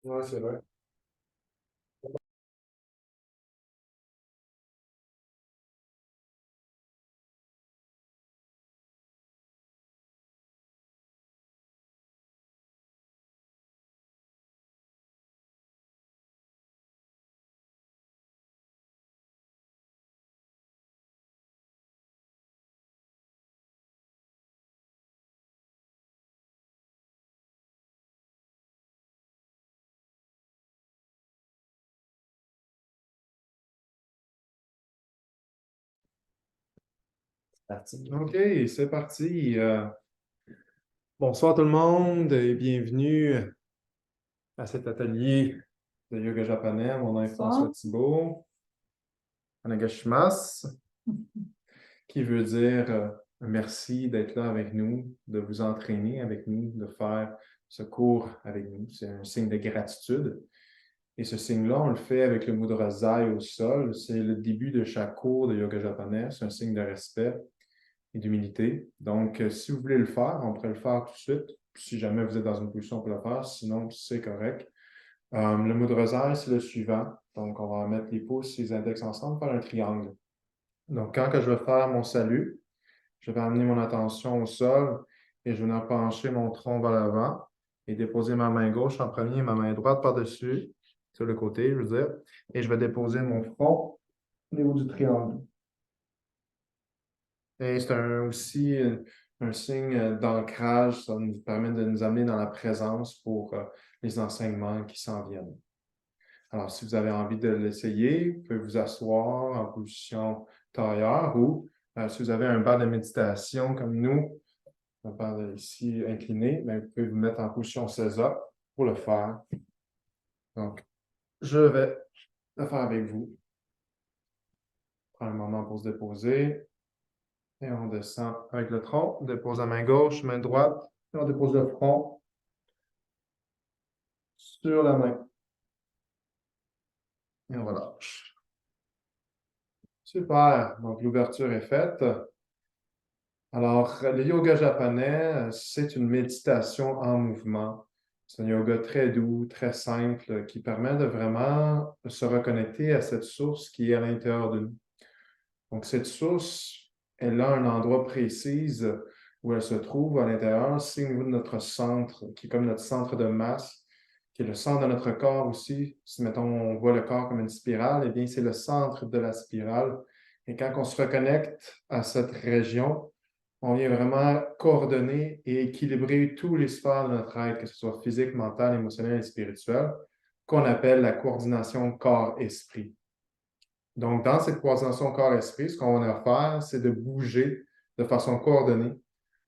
Ouais, c'est vrai. Parti. OK, c'est parti. Bonsoir tout le monde et bienvenue à cet atelier de yoga japonais. Mon nom est François Thibault, Anagashimasu, qui veut dire merci d'être là avec nous, de vous entraîner avec nous, de faire ce cours avec nous. C'est un signe de gratitude. Et ce signe-là, on le fait avec le mudra Zai au sol. C'est le début de chaque cours de yoga japonais. C'est un signe de respect et d'humilité. Donc, si vous voulez le faire, on pourrait le faire tout de suite. Si jamais vous êtes dans une position pour le faire, sinon, c'est correct. Le mudra Zai, c'est le suivant. Donc, on va mettre les pouces et les index ensemble, faire un triangle. Donc, quand que je vais faire mon salut, je vais amener mon attention au sol et je vais pencher mon tronc vers l'avant et déposer ma main gauche en premier et ma main droite par-dessus, sur le côté, je veux dire. Et je vais déposer mon front au niveau du triangle. Et c'est aussi un signe d'ancrage. Ça nous permet de nous amener dans la présence pour les enseignements qui s'en viennent. Alors, si vous avez envie de l'essayer, vous pouvez vous asseoir en position tailleur ou si vous avez un banc de méditation comme nous, un banc ici incliné, bien, vous pouvez vous mettre en position Sesa pour le faire. Donc, je vais le faire avec vous. Prends un moment pour se déposer. Et on descend avec le tronc. On dépose la main gauche, main droite. Et on dépose le front sur la main. Et on relâche. Super. Donc, l'ouverture est faite. Alors, le yoga japonais, c'est une méditation en mouvement. C'est un yoga très doux, très simple, qui permet de vraiment se reconnecter à cette source qui est à l'intérieur de nous. Donc, cette source, elle a un endroit précis où elle se trouve à l'intérieur. C'est au niveau de notre centre, qui est comme notre centre de masse, qui est le centre de notre corps aussi. Si, mettons, on voit le corps comme une spirale, eh bien, c'est le centre de la spirale. Et quand on se reconnecte à cette région, on vient vraiment coordonner et équilibrer tous les sphères de notre être, que ce soit physique, mental, émotionnel et spirituel, qu'on appelle la coordination corps-esprit. Donc, dans cette coordination corps-esprit, ce qu'on a à faire, c'est de bouger de façon coordonnée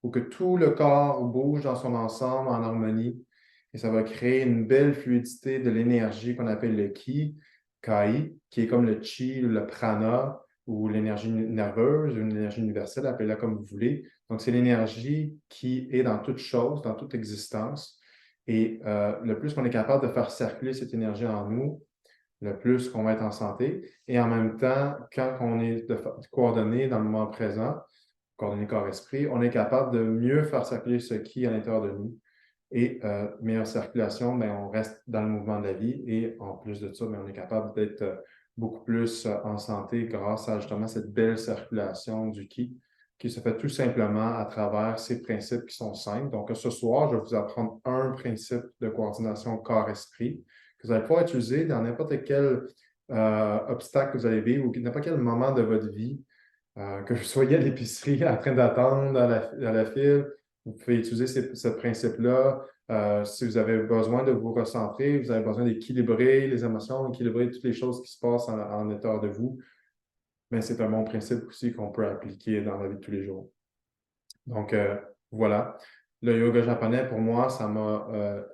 pour que tout le corps bouge dans son ensemble en harmonie. Et ça va créer une belle fluidité de l'énergie qu'on appelle le ki, kai, qui est comme le chi, le prana ou l'énergie nerveuse, une énergie universelle, appelez-la comme vous voulez. Donc, c'est l'énergie qui est dans toute chose, dans toute existence. Et le plus qu'on est capable de faire circuler cette énergie en nous, le plus qu'on va être en santé. Et en même temps, quand on est coordonné dans le moment présent, coordonné corps-esprit, on est capable de mieux faire circuler ce qui est à l'intérieur de nous. Et meilleure circulation, bien, on reste dans le mouvement de la vie. Et en plus de ça, bien, on est capable d'être beaucoup plus en santé grâce à justement cette belle circulation du qui se fait tout simplement à travers ces principes qui sont simples. Donc, ce soir, je vais vous apprendre un principe de coordination corps-esprit que vous allez pouvoir utiliser dans n'importe quel obstacle que vous allez vivre ou n'importe quel moment de votre vie, que vous soyez à l'épicerie en train d'attendre à la file. Vous pouvez utiliser ce principe-là. Si vous avez besoin de vous recentrer, vous avez besoin d'équilibrer les émotions, d'équilibrer toutes les choses qui se passent en l'intérieur de vous, mais c'est un bon principe aussi qu'on peut appliquer dans la vie de tous les jours. Donc, voilà. Le yoga japonais, pour moi, ça m'a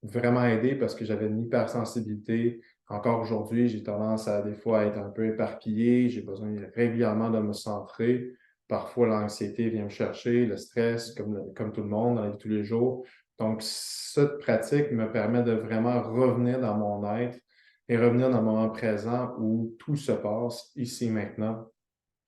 vraiment aidé parce que j'avais une hypersensibilité. Encore aujourd'hui, j'ai tendance à des fois à être un peu éparpillé. J'ai besoin régulièrement de me centrer. Parfois, l'anxiété vient me chercher, le stress, comme tout le monde, dans la vie de tous les jours. Donc, cette pratique me permet de vraiment revenir dans mon être et revenir dans le moment présent où tout se passe ici maintenant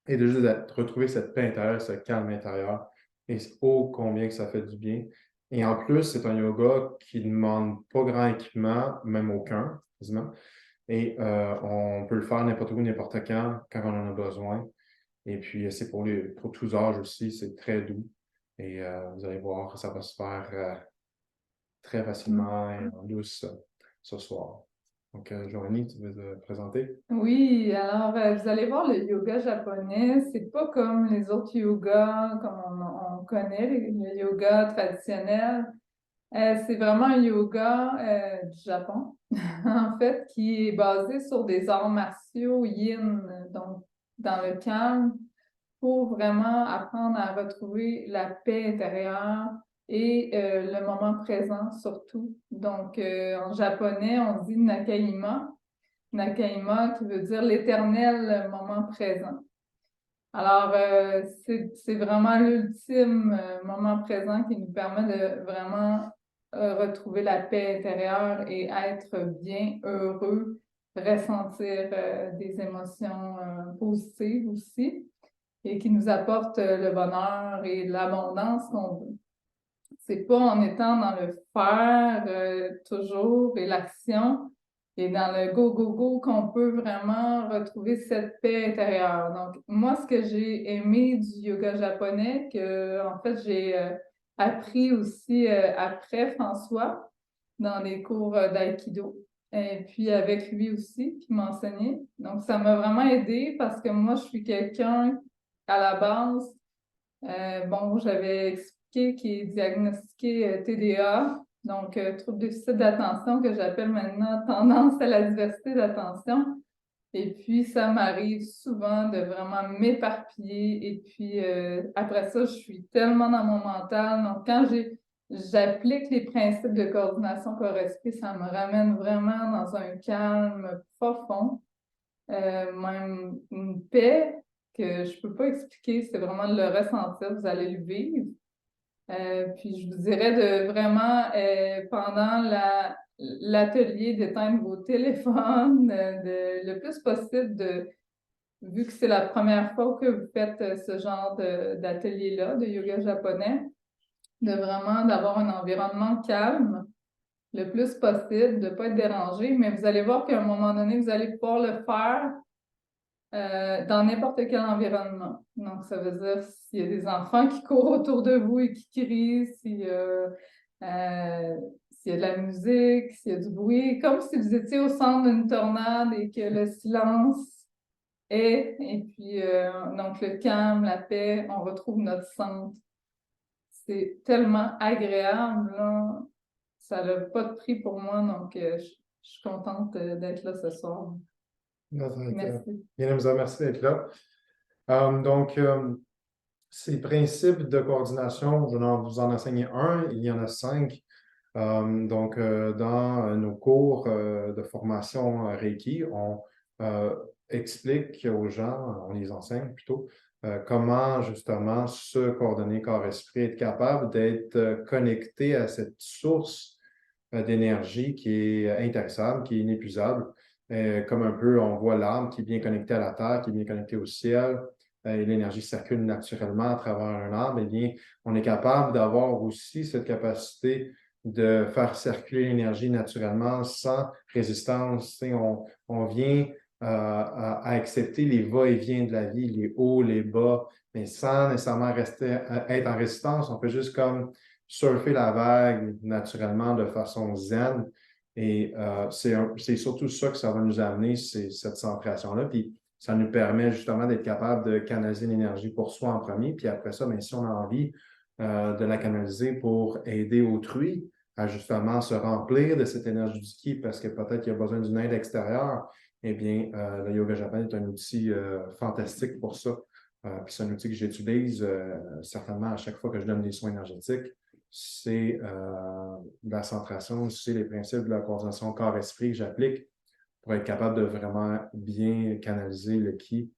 et de juste retrouver cette paix intérieure, ce calme intérieur. Et oh, combien que ça fait du bien. Et en plus, c'est un yoga qui ne demande pas grand équipement, même aucun, quasiment. Et on peut le faire n'importe où, n'importe quand on en a besoin. Et puis, c'est pour tous âges aussi, c'est très doux. Et vous allez voir que ça va se faire très facilement et en douce ce soir. Donc, Joanie, tu veux te présenter? Oui, alors vous allez voir le yoga japonais, c'est pas comme les autres yogas, comme on connaît, le yoga traditionnel. C'est vraiment un yoga du Japon, en fait, qui est basé sur des arts martiaux yin, donc dans le calme, pour vraiment apprendre à retrouver la paix intérieure et le moment présent surtout. Donc, en japonais, on dit Nakaima. Nakaima qui veut dire l'éternel moment présent. Alors, c'est vraiment l'ultime moment présent qui nous permet de vraiment retrouver la paix intérieure et être bien heureux, ressentir des émotions positives aussi et qui nous apporte le bonheur et l'abondance qu'on veut. C'est pas en étant dans le faire toujours et l'action et dans le go, go, go qu'on peut vraiment retrouver cette paix intérieure. Donc, moi, ce que j'ai aimé du yoga japonais, que en fait, j'ai appris aussi après François dans les cours d'aïkido. Et puis avec lui aussi, qui m'a enseigné. Donc, ça m'a vraiment aidé parce que moi, je suis quelqu'un à la base bon, j'avais expliqué qu'il est diagnostiqué TDA, donc trouble déficit d'attention que j'appelle maintenant tendance à la diversité d'attention. Et puis, ça m'arrive souvent de vraiment m'éparpiller. Et puis, après ça, je suis tellement dans mon mental. Donc, quand j'applique les principes de coordination corps-esprit, ça me ramène vraiment dans un calme profond, même une paix que je peux pas expliquer, c'est vraiment de le ressentir, vous allez le vivre. Puis je vous dirais de vraiment, pendant l'atelier, d'éteindre vos téléphones, le plus possible, vu que c'est la première fois que vous faites ce genre d'atelier-là, de yoga japonais, de vraiment d'avoir un environnement calme le plus possible, de ne pas être dérangé, mais vous allez voir qu'à un moment donné, vous allez pouvoir le faire dans n'importe quel environnement. Donc, ça veut dire s'il y a des enfants qui courent autour de vous et qui crient, s'il y a de la musique, s'il y a du bruit, comme si vous étiez au centre d'une tornade et que le silence est, et puis donc le calme, la paix, on retrouve notre centre. C'est tellement agréable, là. Ça n'a pas de prix pour moi, donc je suis contente d'être là ce soir. Merci. Bien, merci d'être là. Donc, ces principes de coordination, je vais vous en enseigner un, il y en a 5. Donc, dans nos cours de formation Reiki, on explique aux gens, on les enseigne plutôt, comment justement se coordonner corps-esprit, être capable d'être connecté à cette source d'énergie qui est intarissable, qui est inépuisable. Comme un peu, on voit l'arbre qui est bien connecté à la terre, qui est bien connecté au ciel, et l'énergie circule naturellement à travers un arbre. Eh bien, on est capable d'avoir aussi cette capacité de faire circuler l'énergie naturellement sans résistance. On vient à accepter les va-et-vient de la vie, les hauts, les bas, mais sans nécessairement être en résistance. On peut juste comme surfer la vague naturellement de façon zen. Et c'est surtout ça que ça va nous amener, c'est cette centration-là. Puis ça nous permet justement d'être capable de canaliser l'énergie pour soi en premier. Puis après ça, bien, si on a envie de la canaliser pour aider autrui à justement se remplir de cette énergie du ki parce que peut-être qu'il y a besoin d'une aide extérieure, eh bien, le yoga japonais est un outil fantastique pour ça. Puis c'est un outil que j'utilise certainement à chaque fois que je donne des soins énergétiques. C'est la centration, c'est les principes de la coordination corps-esprit que j'applique pour être capable de vraiment bien canaliser le ki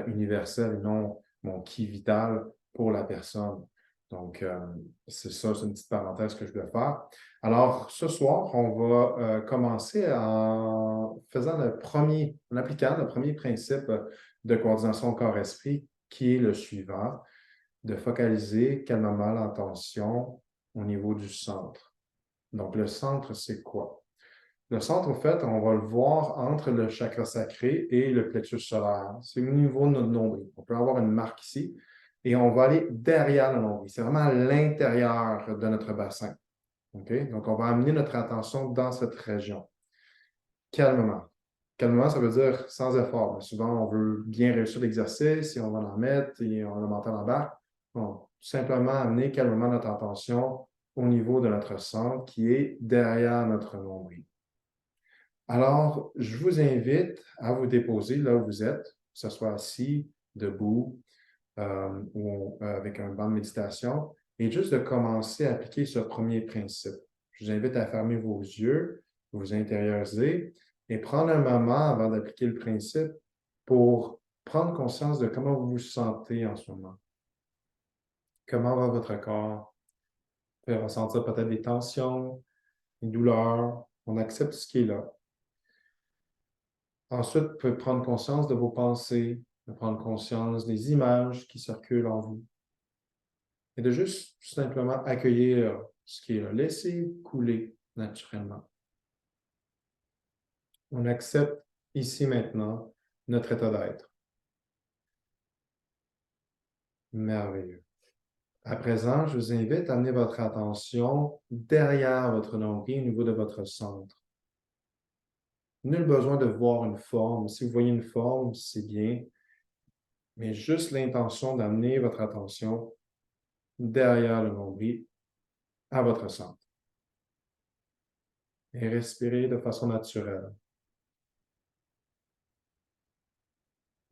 universel et non mon ki vital pour la personne. Donc, c'est ça, c'est une petite parenthèse que je dois faire. Alors, ce soir, on va commencer en faisant en appliquant le premier principe de coordination corps-esprit, qui est le suivant, de focaliser calmement l'intention au niveau du centre. Donc, le centre, c'est quoi? Le centre, en fait, on va le voir entre le chakra sacré et le plexus solaire. C'est au niveau de notre nombril. On peut avoir une marque ici et on va aller derrière le nombril. C'est vraiment à l'intérieur de notre bassin. OK? Donc, on va amener notre attention dans cette région. Calmement. Calmement, ça veut dire sans effort. Souvent, on veut bien réussir l'exercice et on va en mettre et on le mental en bas. Bon, tout simplement amener calmement notre attention au niveau de notre centre qui est derrière notre nombril. Alors, je vous invite à vous déposer là où vous êtes, que ce soit assis, debout ou avec un banc de méditation, et juste de commencer à appliquer ce premier principe. Je vous invite à fermer vos yeux, vous intérioriser et prendre un moment avant d'appliquer le principe pour prendre conscience de comment vous vous sentez en ce moment. Comment va votre corps? Vous pouvez ressentir peut-être des tensions, des douleurs. On accepte ce qui est là. Ensuite, vous pouvez prendre conscience de vos pensées, de prendre conscience des images qui circulent en vous et de juste tout simplement accueillir ce qui est là. Laissez couler naturellement. On accepte ici maintenant notre état d'être. Merveilleux. À présent, je vous invite à amener votre attention derrière votre nombril au niveau de votre centre. Nul besoin de voir une forme. Si vous voyez une forme, c'est bien, mais juste l'intention d'amener votre attention derrière le nombril à votre centre. Et respirez de façon naturelle.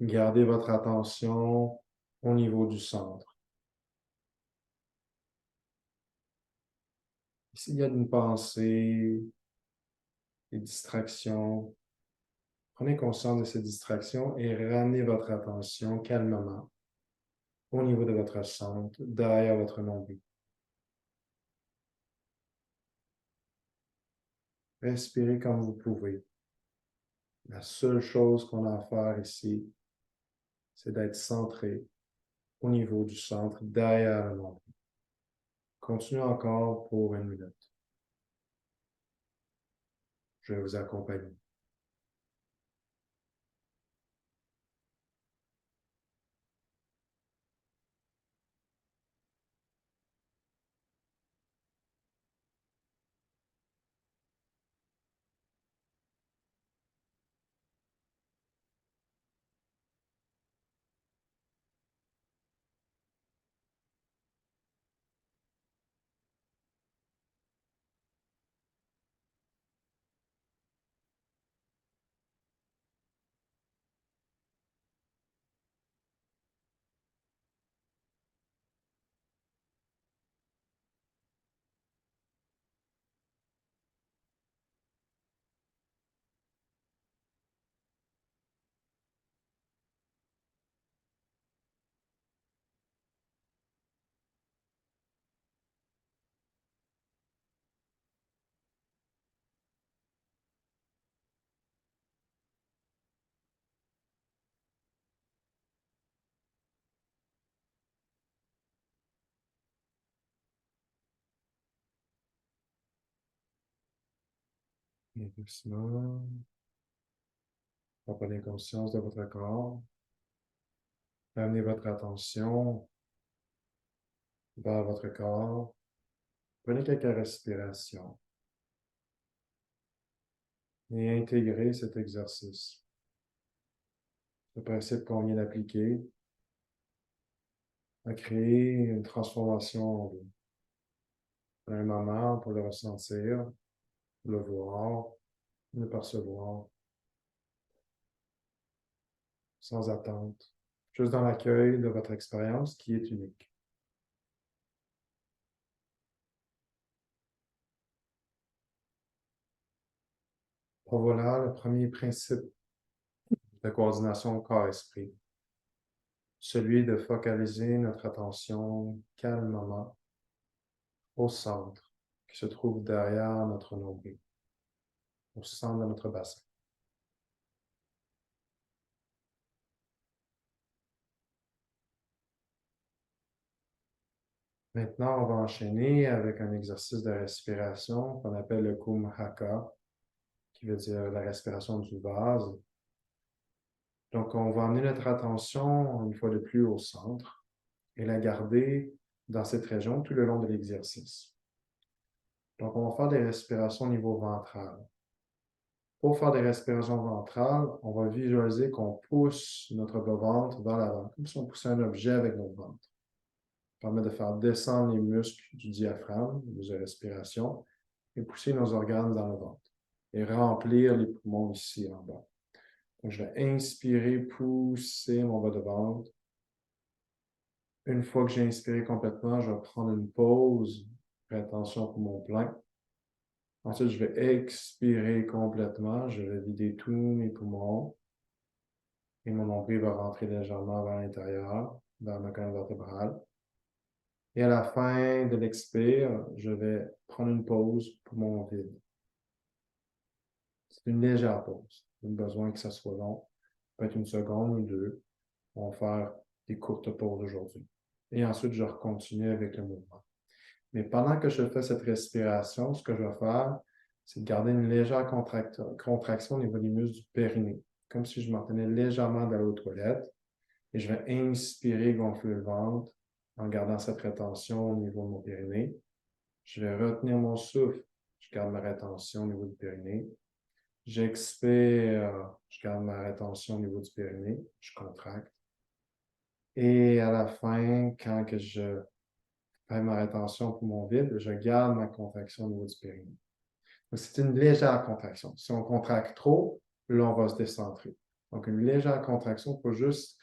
Gardez votre attention au niveau du centre. S'il y a une pensée, des distractions, prenez conscience de ces distractions et ramenez votre attention calmement au niveau de votre centre, derrière votre nombril. Respirez comme vous pouvez. La seule chose qu'on a à faire ici, c'est d'être centré au niveau du centre, derrière le nombril. Continuez encore pour 1 minute. Je vais vous accompagner. Et doucement, prenez conscience de votre corps. Amenez votre attention vers votre corps. Prenez quelques respirations et intégrez cet exercice. Le principe qu'on vient d'appliquer a créé une transformation en vous. Un moment pour le ressentir, le voir, le percevoir, sans attente, juste dans l'accueil de votre expérience qui est unique. Voilà le premier principe de coordination corps-esprit, celui de focaliser notre attention calmement au centre qui se trouve derrière notre nombril, au centre de notre bassin. Maintenant, on va enchaîner avec un exercice de respiration qu'on appelle le Kumhaka, qui veut dire la respiration du vase. Donc, on va amener notre attention une fois de plus au centre et la garder dans cette région tout le long de l'exercice. Donc, on va faire des respirations au niveau ventral. Pour faire des respirations ventrales, on va visualiser qu'on pousse notre bas-ventre vers l'avant, comme si on poussait un objet avec notre ventre. Ça permet de faire descendre les muscles du diaphragme, de respiration, et pousser nos organes dans le ventre. Et remplir les poumons ici en bas. Donc, je vais inspirer, pousser mon bas de ventre. Une fois que j'ai inspiré complètement, je vais prendre une pause, faire attention pour mon plein. Ensuite, je vais expirer complètement. Je vais vider tous mes poumons. Et mon nombril va rentrer légèrement vers l'intérieur, vers ma colonne vertébrale. Et à la fin de l'expire, je vais prendre une pause pour mon vide. C'est une légère pause. Pas besoin que ça soit long. Ça peut être une seconde ou deux. On va faire des courtes pauses aujourd'hui. Et ensuite, je continue avec le mouvement. Mais pendant que je fais cette respiration, ce que je vais faire, c'est de garder une légère contraction au niveau des muscles du périnée, comme si je m'en tenais légèrement d'aller aux toilettes. Et je vais inspirer, gonfler le ventre en gardant cette rétention au niveau de mon périnée. Je vais retenir mon souffle. Je garde ma rétention au niveau du périnée. J'expire. Je garde ma rétention au niveau du périnée. Je contracte. Et à la fin, quand que je fais ma rétention pour mon vide, je garde ma contraction au niveau du périnée. Donc, c'est une légère contraction. Si on contracte trop, là, on va se décentrer. Donc, une légère contraction pour juste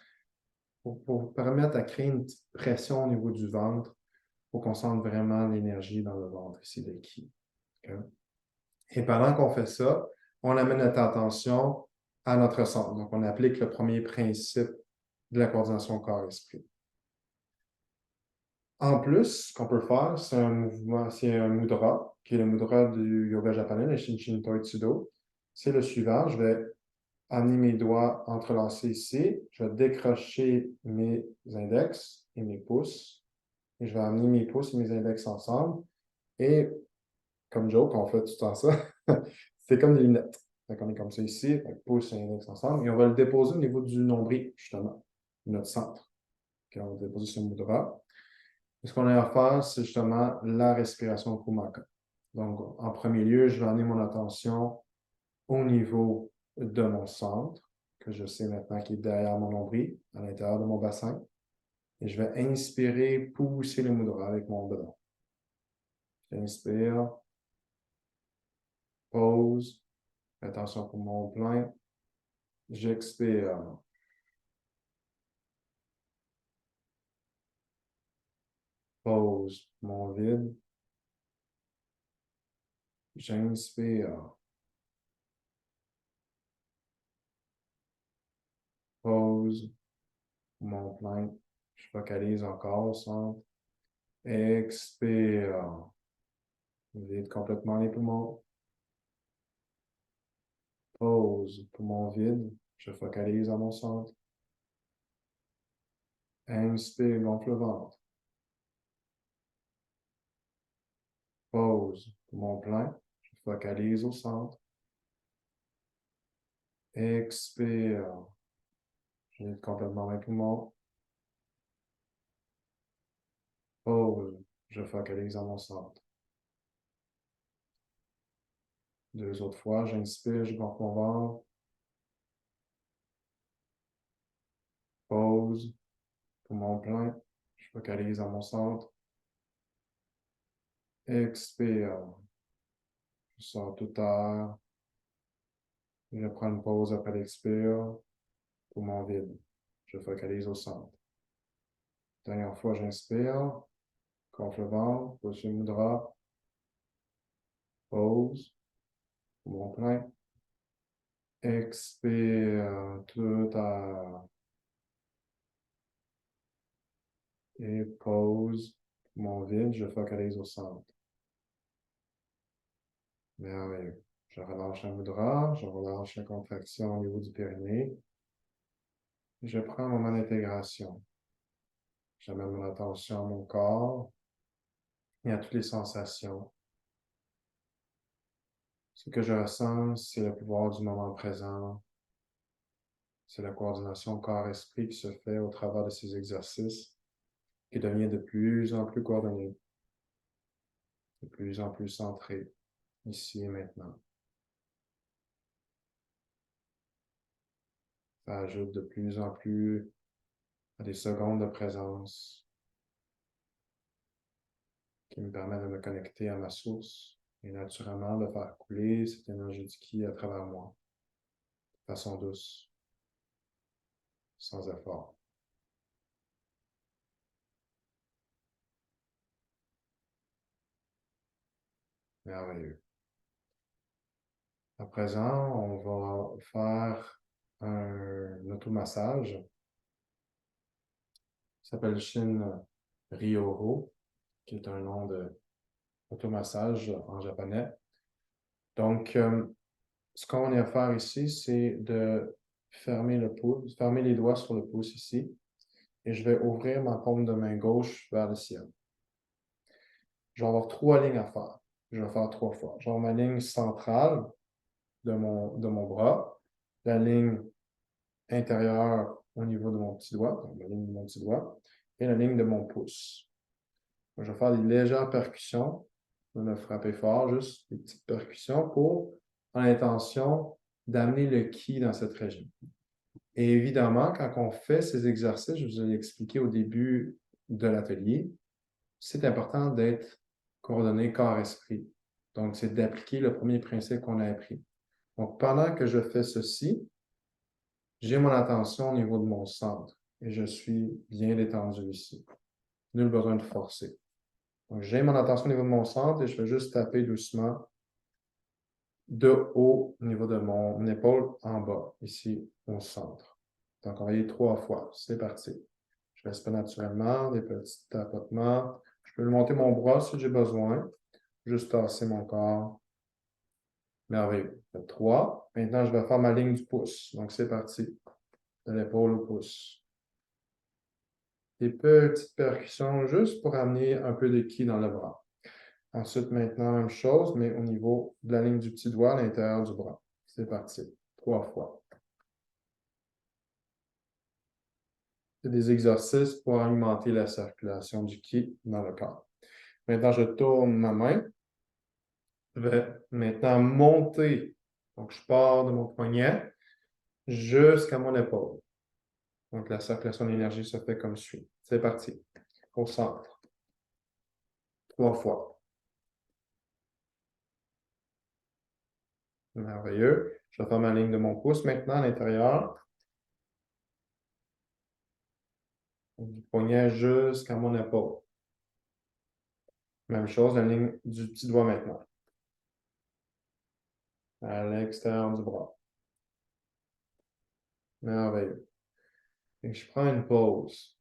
pour permettre à créer une petite pression au niveau du ventre pour qu'on sente vraiment l'énergie dans le ventre ici de ki. Okay? Et pendant qu'on fait ça, on amène notre attention à notre centre. Donc, on applique le premier principe de la coordination corps-esprit. En plus, ce qu'on peut faire, c'est un mouvement, c'est un mudra, qui est le mudra du yoga japonais, le Shinshin Toitsudo. C'est le suivant. Je vais amener mes doigts entrelacés ici. Je vais décrocher mes index et mes pouces. Et je vais amener mes pouces et mes index ensemble. Et comme joke, on fait tout le temps ça. C'est comme des lunettes. Donc, on est comme ça ici, pouce et index ensemble. Et on va le déposer au niveau du nombril, justement, notre centre. Okay, on va le déposer sur le mudra. Et ce qu'on a à faire, c'est justement la respiration Kumhaka. Donc, en premier lieu, je vais amener mon attention au niveau de mon centre, que je sais maintenant qui est derrière mon nombril, à l'intérieur de mon bassin. Et je vais inspirer, pousser le mudra avec mon bras. J'inspire, pause, attention pour mon plein. J'expire. Pause, mon vide. J'inspire. Pause, mon plein. Je focalise encore au centre. Expire. Vide complètement les poumons. Pause, poumon vide. Je focalise à mon centre. Inspire, gonfle le ventre. Pause, poumon plein. Je focalise au centre. Expire. Je vide complètement les poumons. Pause, je focalise à mon centre. Deux autres fois, j'inspire, je gonfle mon ventre. Pause, poumon plein. Je focalise à mon centre. Expire. Je sors tout air. Je prends une pause après l'expire. Poumon vide. Je focalise au centre. Dernière fois, j'inspire. Gonfle le ventre. Pousse le mudra. Pause. Poumon plein. Expire. Tout air. Et pause. Poumon vide. Je focalise au centre. Merveilleux. Je relâche un mudra, je relâche la contraction au niveau du périnée. Je prends un moment d'intégration. J'amène mon attention à mon corps. et à toutes les sensations. Ce que je ressens, c'est le pouvoir du moment présent. C'est la coordination corps-esprit qui se fait au travers de ces exercices qui devient de plus en plus coordonné, de plus en plus centré, ici et maintenant. Ça ajoute de plus en plus à des secondes de présence qui me permettent de me connecter à ma source et naturellement de faire couler cette énergie du ki à travers moi, de façon douce, sans effort. Merveilleux. À présent, on va faire un automassage. Ça s'appelle Shin Ryoro, qui est un nom de automassage en japonais. Donc, ce qu'on va faire ici, c'est de fermer le pouce, fermer les doigts sur le pouce ici, et je vais ouvrir ma paume de main gauche vers le ciel. Je vais avoir 3 lignes à faire. Je vais faire 3 fois. Je vais avoir ma ligne centrale de mon bras, la ligne intérieure au niveau de mon petit doigt, donc la ligne de mon petit doigt, et la ligne de mon pouce. Je vais faire des légères percussions. Je vais me frapper fort, juste des petites percussions pour l'intention d'amener le ki dans cette région. Et évidemment, quand on fait ces exercices, je vous ai expliqué au début de l'atelier, c'est important d'être coordonné corps-esprit. Donc, c'est d'appliquer le premier principe qu'on a appris. Donc, pendant que je fais ceci, j'ai mon attention au niveau de mon centre et je suis bien détendu ici. Nul besoin de forcer. Donc, j'ai mon attention au niveau de mon centre et je vais juste taper doucement de haut au niveau de mon épaule en bas, ici au centre. Donc, on va y aller 3 fois. C'est parti. Je laisse pas naturellement des petits tapotements. Je peux monter mon bras si j'ai besoin. Juste tasser mon corps. Merveilleux. 3. Maintenant, je vais faire ma ligne du pouce. Donc, c'est parti. De l'épaule au pouce. Des petites percussions juste pour amener un peu de ki dans le bras. Ensuite, maintenant, même chose, mais au niveau de la ligne du petit doigt à l'intérieur du bras. C'est parti. 3 fois. C'est des exercices pour alimenter la circulation du ki dans le corps. Maintenant, je tourne ma main. Je vais maintenant monter. Donc, je pars de mon poignet jusqu'à mon épaule. Donc, la circulation d'énergie se fait comme suit. C'est parti. Au centre. 3 fois. Merveilleux. Je vais faire ma ligne de mon pouce maintenant à l'intérieur. Du poignet jusqu'à mon épaule. Même chose, la ligne du petit doigt maintenant. À l'extérieur du bras. Merveilleux. Et je prends une pause.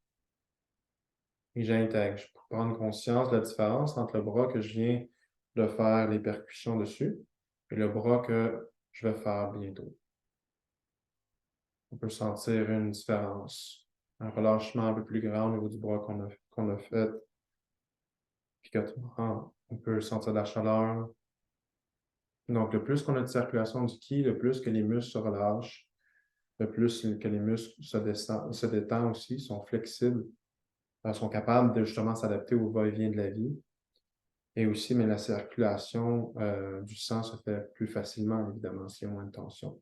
Et j'intègre. Je peux prendre conscience de la différence entre le bras que je viens de faire les percussions dessus et le bras que je vais faire bientôt. On peut sentir une différence, un relâchement un peu plus grand au niveau du bras qu'on a fait. Puis on peut sentir de la chaleur. Donc, le plus qu'on a de circulation du ki, le plus que les muscles se relâchent, le plus que les muscles se détendent aussi, sont flexibles, sont capables de justement s'adapter au va-et-vient de la vie. Et aussi, mais la circulation du sang se fait plus facilement, évidemment, s'il y a moins de tension.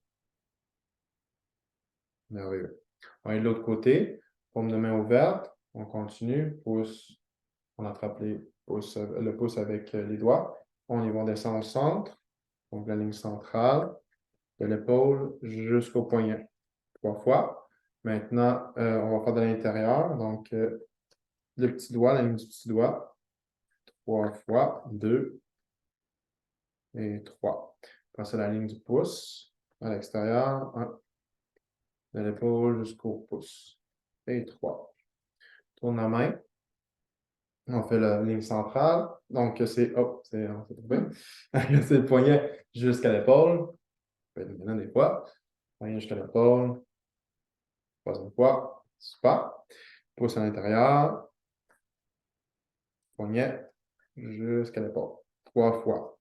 Merveilleux. On est de l'autre côté, paume de main ouverte, on continue, pouce, on attrape le pouce avec les doigts. On y va descendre au centre, donc la ligne centrale, de l'épaule jusqu'au poignet. 3 fois. Maintenant, on va faire de l'intérieur, donc le petit doigt, la ligne du petit doigt. 3 fois, 2 et 3. Passer la ligne du pouce à l'extérieur, 1. De l'épaule jusqu'au pouce. Et 3. Tourne la main. On fait la ligne centrale. Donc, c'est, on s'est trouvé. C'est le poignet jusqu'à l'épaule. Ça peut être maintenant des fois. Poignet jusqu'à l'épaule. 3e fois. Super. Pouce à l'intérieur. Poignet jusqu'à l'épaule. 3 fois.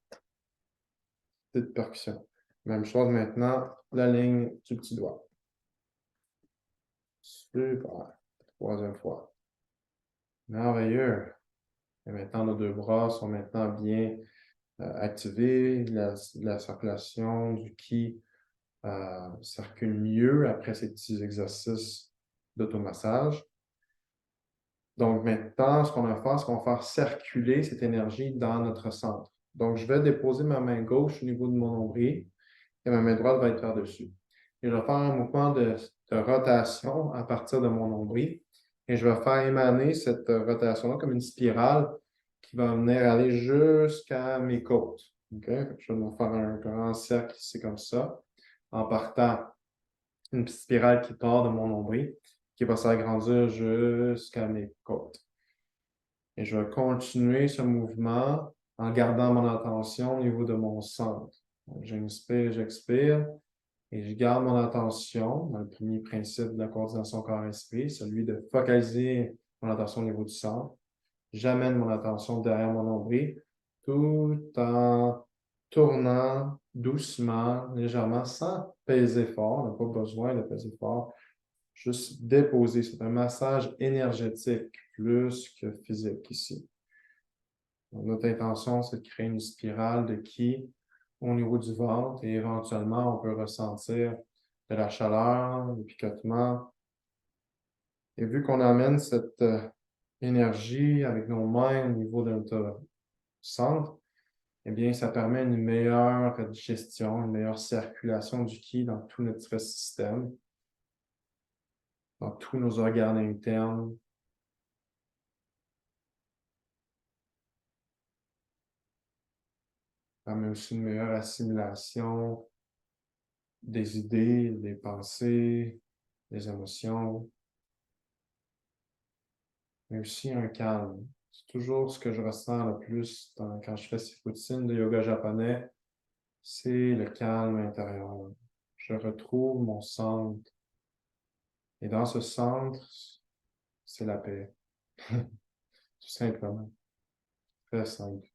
Petite percussion. Même chose maintenant, la ligne du petit doigt. Super. 3e fois. Merveilleux. Et maintenant, nos 2 bras sont maintenant bien activés. La circulation du ki circule mieux après ces petits exercices d'automassage. Donc maintenant, ce qu'on va faire, c'est qu'on va faire circuler cette énergie dans notre centre. Donc, je vais déposer ma main gauche au niveau de mon nombril et ma main droite va être par-dessus. Et je vais faire un mouvement de rotation à partir de mon nombril et je vais faire émaner cette rotation-là comme une spirale qui va venir aller jusqu'à mes côtes. Okay? Je vais faire un grand cercle ici comme ça, en partant une petite spirale qui part de mon nombril, qui va s'agrandir jusqu'à mes côtes. Et je vais continuer ce mouvement en gardant mon attention au niveau de mon centre. J'inspire, j'expire et je garde mon attention dans le premier principe de la coordination corps-esprit, celui de focaliser mon attention au niveau du centre. J'amène mon attention derrière mon nombril tout en tournant doucement, légèrement, sans peser fort. On n'a pas besoin de peser fort. Juste déposer. C'est un massage énergétique plus que physique ici. Donc, notre intention, c'est de créer une spirale de ki au niveau du ventre et éventuellement, on peut ressentir de la chaleur, du picotement. Et vu qu'on amène cette énergie avec nos mains au niveau de notre centre, eh bien, ça permet une meilleure digestion, une meilleure circulation du ki dans tout notre système, dans tous nos organes internes. Ça permet aussi une meilleure assimilation des idées, des pensées, des émotions, mais aussi un calme. C'est toujours ce que je ressens le plus quand je fais ces routines de yoga japonais, c'est le calme intérieur. Je retrouve mon centre. Et dans ce centre, c'est la paix. Tout simplement. Très simple.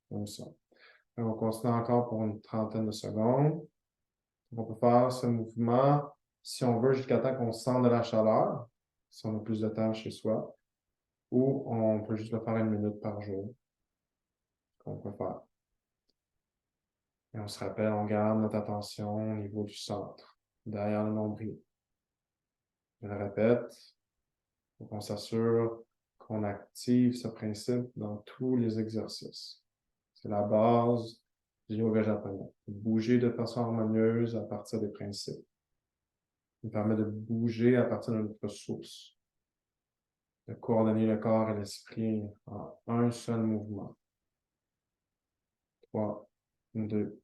Comme ça. On va continuer encore pour une trentaine de secondes. On peut faire ce mouvement, si on veut, jusqu'à temps qu'on sente de la chaleur, si on a plus de temps chez soi, ou on peut juste le faire 1 minute par jour, qu'on peut faire. Et on se rappelle, on garde notre attention au niveau du centre, derrière le nombril. Je le répète, il faut qu'on s'assure qu'on active ce principe dans tous les exercices. C'est la base du yoga japonais. Bouger de façon harmonieuse à partir des principes. Il permet de bouger à partir de notre source, de coordonner le corps et l'esprit en un seul mouvement. 3, 2,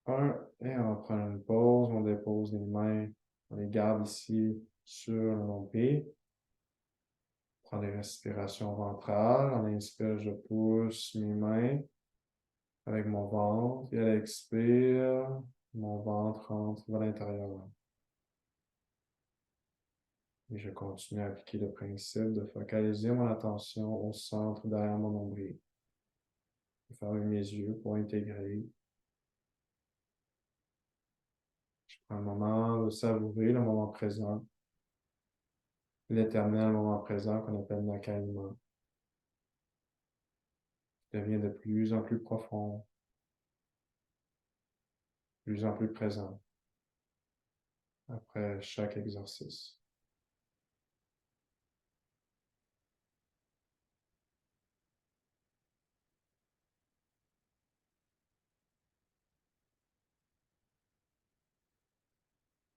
1, et on prend une pause, on dépose les mains, on les garde ici sur le nombril. On prend des respirations ventrales, on inspire, je pousse mes mains avec mon ventre, et à l'expire, mon ventre rentre vers l'intérieur. Et je continue à appliquer le principe de focaliser mon attention au centre derrière mon nombril. Je vais fermer mes yeux pour intégrer. Je prends un moment de savourer le moment présent, l'éternel moment présent qu'on appelle Nakaima. Devient de plus en plus profond, de plus en plus présent après chaque exercice.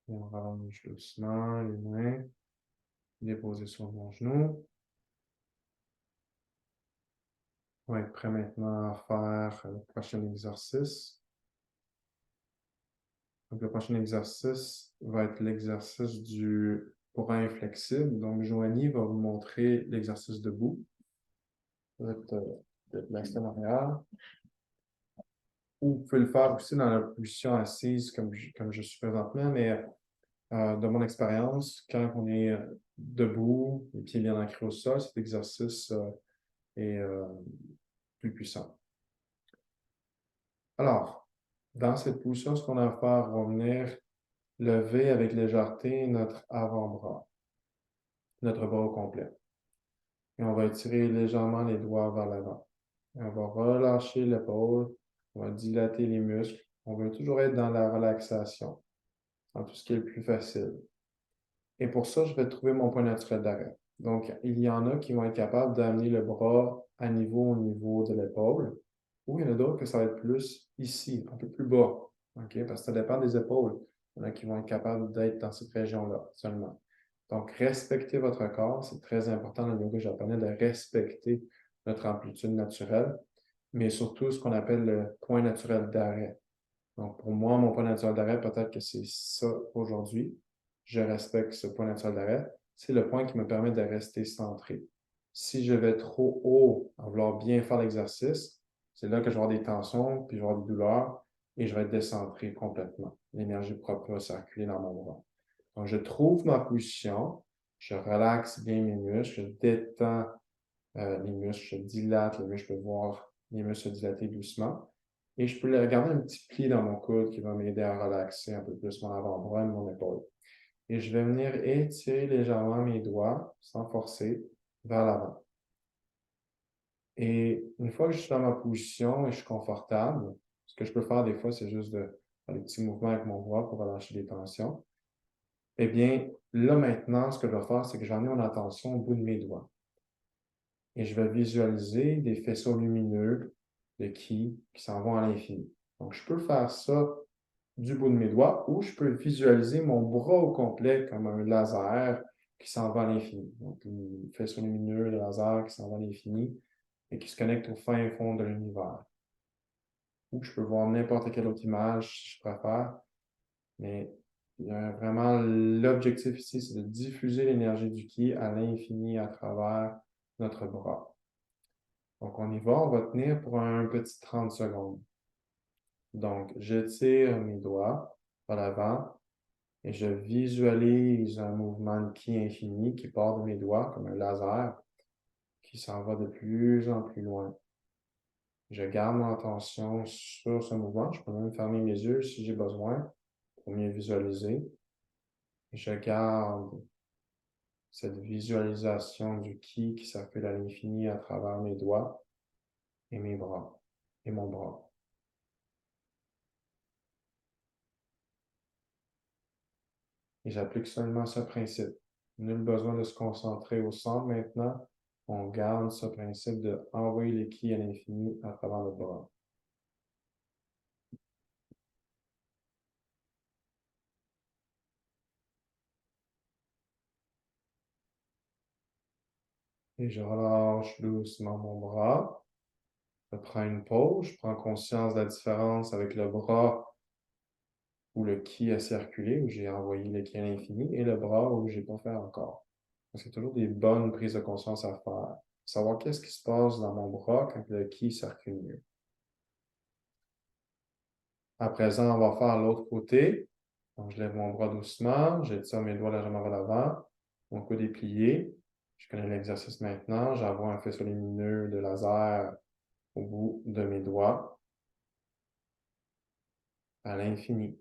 Et on rallonge doucement les mains, déposer sur mon genou. On va être prêt maintenant à faire le prochain exercice. Donc, le prochain exercice va être l'exercice du bras inflexible. Donc, Joanie va vous montrer l'exercice debout. Vous êtes de l'extrême arrière. Ou vous pouvez le faire aussi dans la position assise comme je suis présentement, mais de mon expérience, quand on est debout, les pieds bien ancrés au sol, cet exercice est plus puissant. Alors, dans cette position, ce qu'on a à faire, on va venir lever avec légèreté notre avant-bras, notre bras au complet. Et on va étirer légèrement les doigts vers l'avant. On va relâcher l'épaule, on va dilater les muscles. On veut toujours être dans la relaxation, dans tout ce qui est le plus facile. Et pour ça, je vais trouver mon point naturel d'arrêt. Donc, il y en a qui vont être capables d'amener le bras au niveau de l'épaule, ou il y en a d'autres que ça va être plus ici, un peu plus bas, OK? Parce que ça dépend des épaules. Il y en a qui vont être capables d'être dans cette région-là seulement. Donc, respectez votre corps. C'est très important dans le yoga japonais de respecter notre amplitude naturelle, mais surtout ce qu'on appelle le point naturel d'arrêt. Donc, pour moi, mon point naturel d'arrêt, peut-être que c'est ça aujourd'hui. Je respecte ce point naturel d'arrêt. C'est le point qui me permet de rester centré. Si je vais trop haut en vouloir bien faire l'exercice, c'est là que je vais avoir des tensions, puis je vais avoir des douleurs, et je vais être décentré complètement. L'énergie propre va circuler dans mon bras. Donc, je trouve ma position, je relaxe bien mes muscles, je détends les muscles, je dilate les muscles, je peux voir les muscles se dilater doucement. Et je peux garder un petit pli dans mon coude qui va m'aider à relaxer un peu plus mon avant-bras et mon épaule. Et je vais venir étirer légèrement mes doigts, sans forcer, vers l'avant. Et une fois que je suis dans ma position et je suis confortable, ce que je peux faire des fois, c'est juste de faire des petits mouvements avec mon bras pour relâcher les tensions. Eh bien, là maintenant, ce que je vais faire, c'est que j'en ai mon attention au bout de mes doigts. Et je vais visualiser des faisceaux lumineux de qui s'en vont à l'infini. Donc, je peux faire ça du bout de mes doigts ou je peux visualiser mon bras au complet comme un laser qui s'en va à l'infini. Donc, un faisceau lumineux, le laser qui s'en va à l'infini et qui se connecte au fin fond de l'univers. Ou je peux voir n'importe quelle autre image si je préfère, mais vraiment l'objectif ici, c'est de diffuser l'énergie du ki à l'infini à travers notre bras. Donc, on y va, on va tenir pour un petit 30 secondes. Donc, j'étire mes doigts vers l'avant et je visualise un mouvement de ki infini qui part de mes doigts comme un laser qui s'en va de plus en plus loin. Je garde mon attention sur ce mouvement. Je peux même fermer mes yeux si j'ai besoin pour mieux visualiser. Et je garde cette visualisation du ki qui circule à l'infini à travers mes doigts et mes bras et mon bras. Et j'applique seulement ce principe. Nul besoin de se concentrer au centre maintenant. On garde ce principe de envoyer les ki à l'infini à travers le bras. Et je relâche doucement mon bras. Je prends une pause. Je prends conscience de la différence avec le bras où le ki a circulé, où j'ai envoyé le ki à l'infini, et le bras où j'ai pas fait encore. Parce qu'il y a toujours des bonnes prises de conscience à faire. Savoir qu'est-ce qui se passe dans mon bras quand le ki circule mieux. À présent, on va faire l'autre côté. Donc, je lève mon bras doucement, j'étire mes doigts légèrement vers l'avant, mon coude est plié. Je connais l'exercice maintenant. J'envoie un faisceau lumineux de laser au bout de mes doigts à l'infini.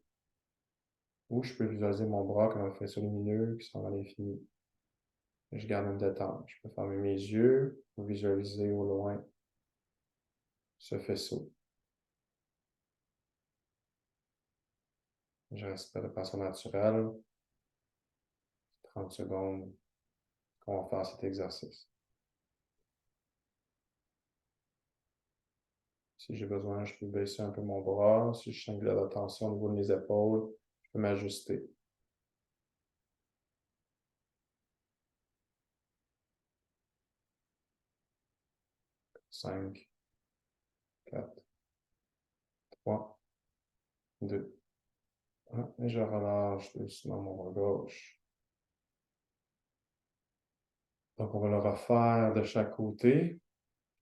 Ou je peux visualiser mon bras comme un faisceau lumineux qui s'en va à l'infini. Je garde une détente. Je peux fermer mes yeux pour visualiser au loin ce faisceau. Je respire de façon naturelle. 30 secondes qu'on va faire cet exercice. Si j'ai besoin, je peux baisser un peu mon bras. Si je sens que j'ai de la tension au niveau de mes épaules, je peux m'ajuster. 5, 4, 3, 2, 1. Et je relâche doucement mon bras gauche. Donc, on va le refaire de chaque côté.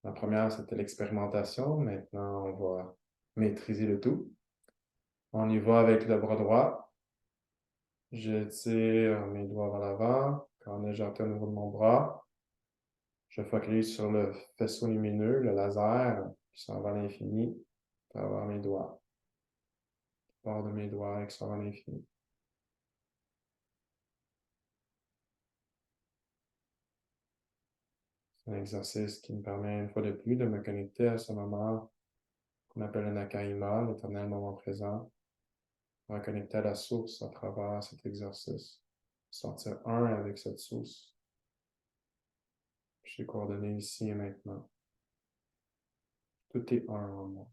La première, c'était l'expérimentation. Maintenant, on va maîtriser le tout. On y va avec le bras droit. J'étire mes doigts vers l'avant. Quand on est jeté au niveau de mon bras, je focalise sur le faisceau lumineux, le laser, qui s'en va à l'infini, à travers mes doigts. Part de mes doigts qui s'en va à l'infini. C'est un exercice qui me permet une fois de plus de me connecter à ce moment qu'on appelle le Nakaima, l'éternel moment présent, me reconnecter à la source à travers cet exercice. Sentir un avec cette source. Je suis coordonné ici et maintenant. Tout est un en moi.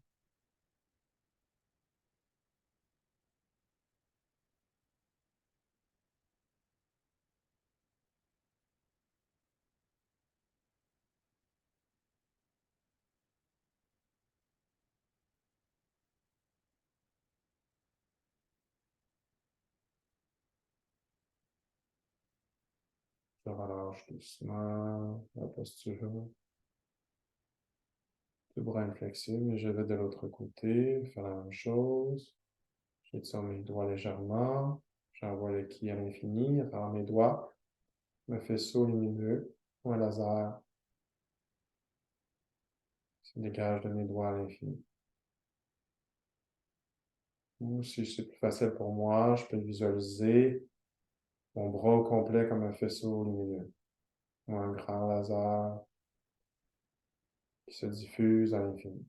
Je relâche doucement la posture. Les bras inflexibles, je vais de l'autre côté, faire la même chose. J'étire mes doigts légèrement. J'envoie le ki à l'infini à travers mes doigts. Le faisceau lumineux ou un laser se dégage de mes doigts à l'infini. Ou si c'est plus facile pour moi, je peux visualiser mon bras au complet comme un faisceau lumineux ou un grand laser qui se diffuse à l'infini.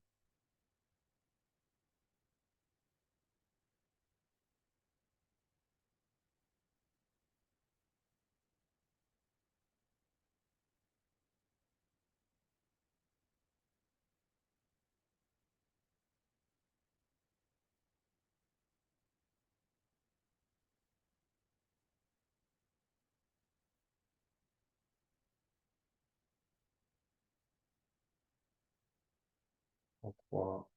En 3,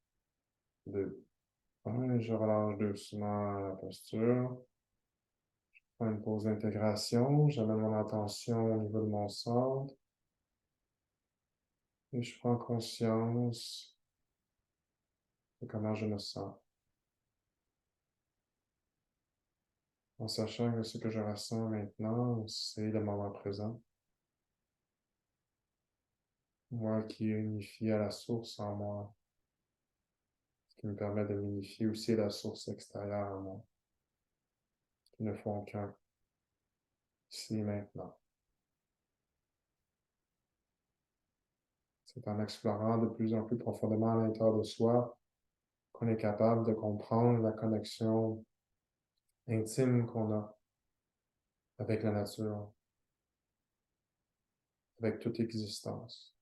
2, 1, je relâche doucement la posture. Je prends une pause d'intégration. J'amène mon attention au niveau de mon centre. Et je prends conscience de comment je me sens. En sachant que ce que je ressens maintenant, c'est le moment présent. Moi qui unifie à la source en moi, ce qui me permet de m'unifier aussi à la source extérieure en moi, qui ne font qu'un, ici et maintenant. C'est en explorant de plus en plus profondément à l'intérieur de soi qu'on est capable de comprendre la connexion intime qu'on a avec la nature, avec toute existence.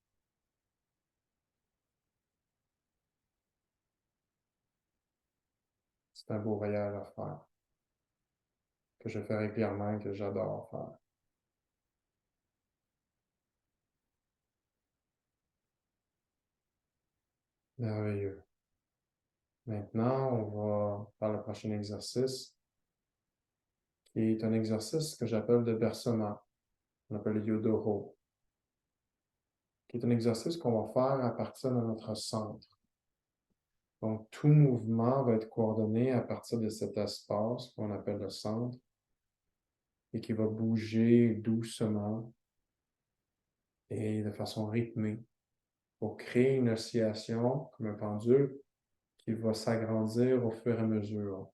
C'est un beau voyage à faire, que je fais régulièrement et que j'adore faire. Merveilleux. Maintenant, on va faire le prochain exercice, qui est un exercice que j'appelle de bercement. On appelle le Yodoro, qui est un exercice qu'on va faire à partir de notre centre. Donc, tout mouvement va être coordonné à partir de cet espace qu'on appelle le centre et qui va bouger doucement et de façon rythmée pour créer une oscillation comme un pendule qui va s'agrandir au fur et à mesure.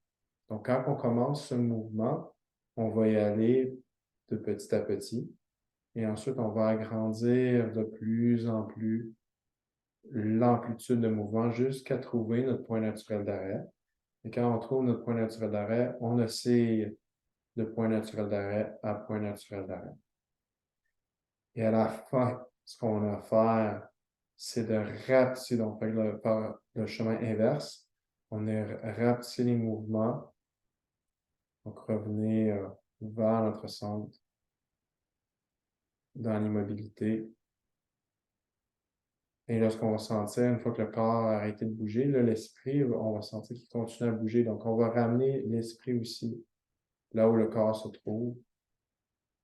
Donc, quand on commence ce mouvement, on va y aller de petit à petit et ensuite on va agrandir de plus en plus l'amplitude de mouvement jusqu'à trouver notre point naturel d'arrêt. Et quand on trouve notre point naturel d'arrêt, on oscille de point naturel d'arrêt à point naturel d'arrêt. Et à la fin, ce qu'on a à faire, c'est de rapetisser, donc par le chemin inverse. On a rapetissé les mouvements. Donc, revenez vers notre centre dans l'immobilité. Et lorsqu'on va sentir, une fois que le corps a arrêté de bouger, l'esprit, on va sentir qu'il continue à bouger. Donc, on va ramener l'esprit aussi là où le corps se trouve,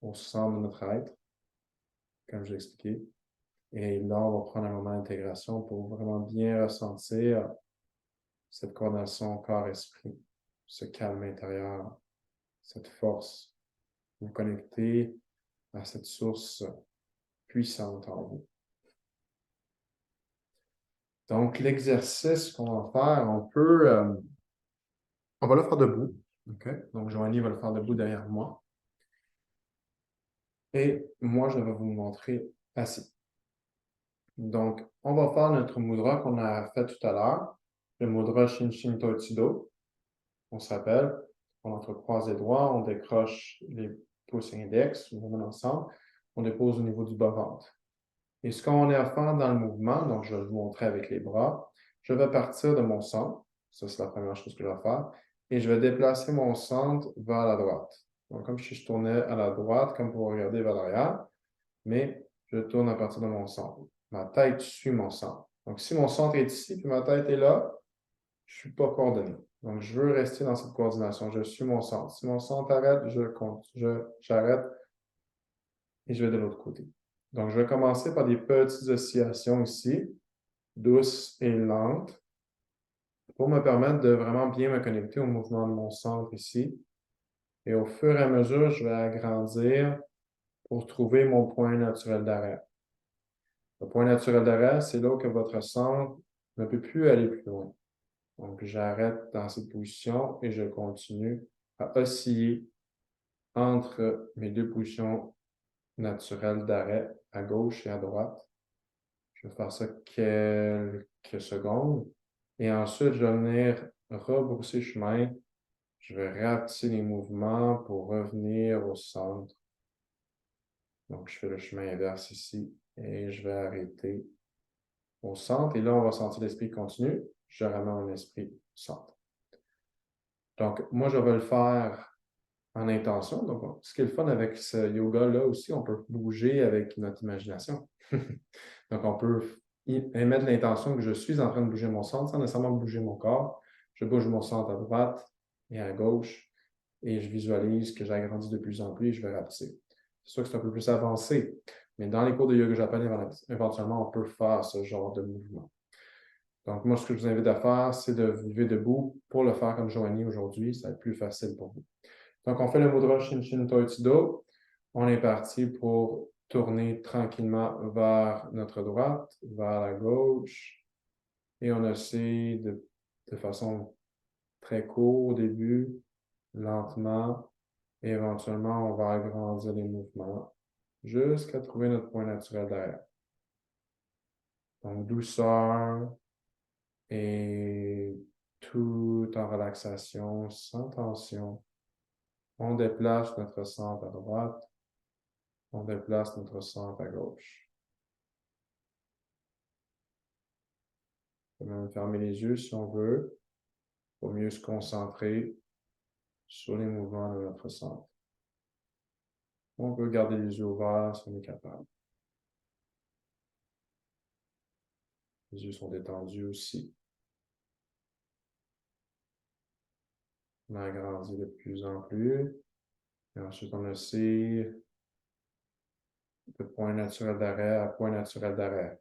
au centre de notre être, comme j'ai expliqué. Et là, on va prendre un moment d'intégration pour vraiment bien ressentir cette coordination corps-esprit, ce calme intérieur, cette force, vous connecter à cette source puissante en vous. Donc, l'exercice qu'on va faire, on va le faire debout. OK? Donc, Joanie va le faire debout derrière moi. Et moi, je vais vous montrer assis. Donc, on va faire notre mudra qu'on a fait tout à l'heure, le mudra Shinshin Toichido. On se rappelle, on entrecroise les doigts, on décroche les pouces index, on les met ensemble, on dépose au niveau du bas-ventre. Et ce qu'on est à faire dans le mouvement, donc je vais vous montrer avec les bras, je vais partir de mon centre, ça c'est la première chose que je vais faire, et je vais déplacer mon centre vers la droite. Donc comme si je tournais à la droite, comme pour regarder vers l'arrière, mais je tourne à partir de mon centre. Ma tête suit mon centre. Donc si mon centre est ici, puis ma tête est là, je ne suis pas coordonné. Donc, je veux rester dans cette coordination. Je suis mon centre. Si mon centre arrête, j'arrête et je vais de l'autre côté. Donc, je vais commencer par des petites oscillations ici, douces et lentes, pour me permettre de vraiment bien me connecter au mouvement de mon centre ici. Et au fur et à mesure, je vais agrandir pour trouver mon point naturel d'arrêt. Le point naturel d'arrêt, c'est là où que votre centre ne peut plus aller plus loin. Donc, j'arrête dans cette position et je continue à osciller entre mes deux positions naturelles d'arrêt à gauche et à droite. Je vais faire ça quelques secondes et ensuite je vais venir rebrousser chemin. Je vais rapetisser les mouvements pour revenir au centre. Donc, je fais le chemin inverse ici et je vais arrêter au centre. Et là, on va sentir l'esprit continu. Je ramène mon esprit au centre. Donc, moi, je vais le faire en intention. Donc, ce qui est le fun avec ce yoga-là aussi, on peut bouger avec notre imagination. Donc, on peut émettre l'intention que je suis en train de bouger mon centre sans nécessairement bouger mon corps. Je bouge mon centre à droite et à gauche et je visualise que j'agrandis de plus en plus et je vais rapetisser. C'est sûr que c'est un peu plus avancé, mais dans les cours de yoga japonais, éventuellement, on peut faire ce genre de mouvement. Donc, moi, ce que je vous invite à faire, c'est de vous lever debout pour le faire comme Joanie aujourd'hui. Ça va être plus facile pour vous. Donc, on fait le mudra Shinshin Toichido. On est parti pour tourner tranquillement vers notre droite, vers la gauche. Et on essaie de façon très courte au début, lentement. Et éventuellement, on va agrandir les mouvements jusqu'à trouver notre point naturel derrière. Donc, douceur et tout en relaxation, sans tension. On déplace notre centre à droite. On déplace notre centre à gauche. On peut même fermer les yeux si on veut, pour mieux se concentrer sur les mouvements de notre centre. On peut garder les yeux ouverts si on est capable. Les yeux sont détendus aussi. On agrandit de plus en plus. Et ensuite, on oscille de point naturel d'arrêt à point naturel d'arrêt.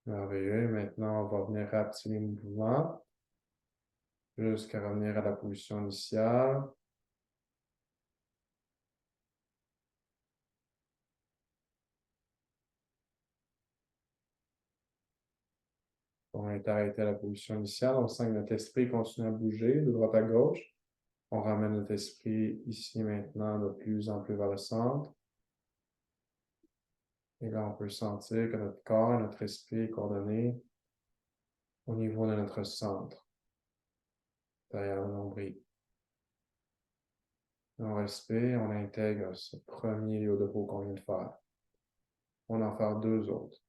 Merveilleux. Maintenant, on va venir rapetisser les mouvements jusqu'à revenir à la position initiale. On est arrêté à la position initiale. On sent que notre esprit continue à bouger de droite à gauche. On ramène notre esprit ici maintenant de plus en plus vers le centre. Et là, on peut sentir que notre corps et notre esprit est coordonné au niveau de notre centre, derrière le nombril. On respire, on intègre ce premier Yodopo qu'on vient de faire. On en fait deux autres.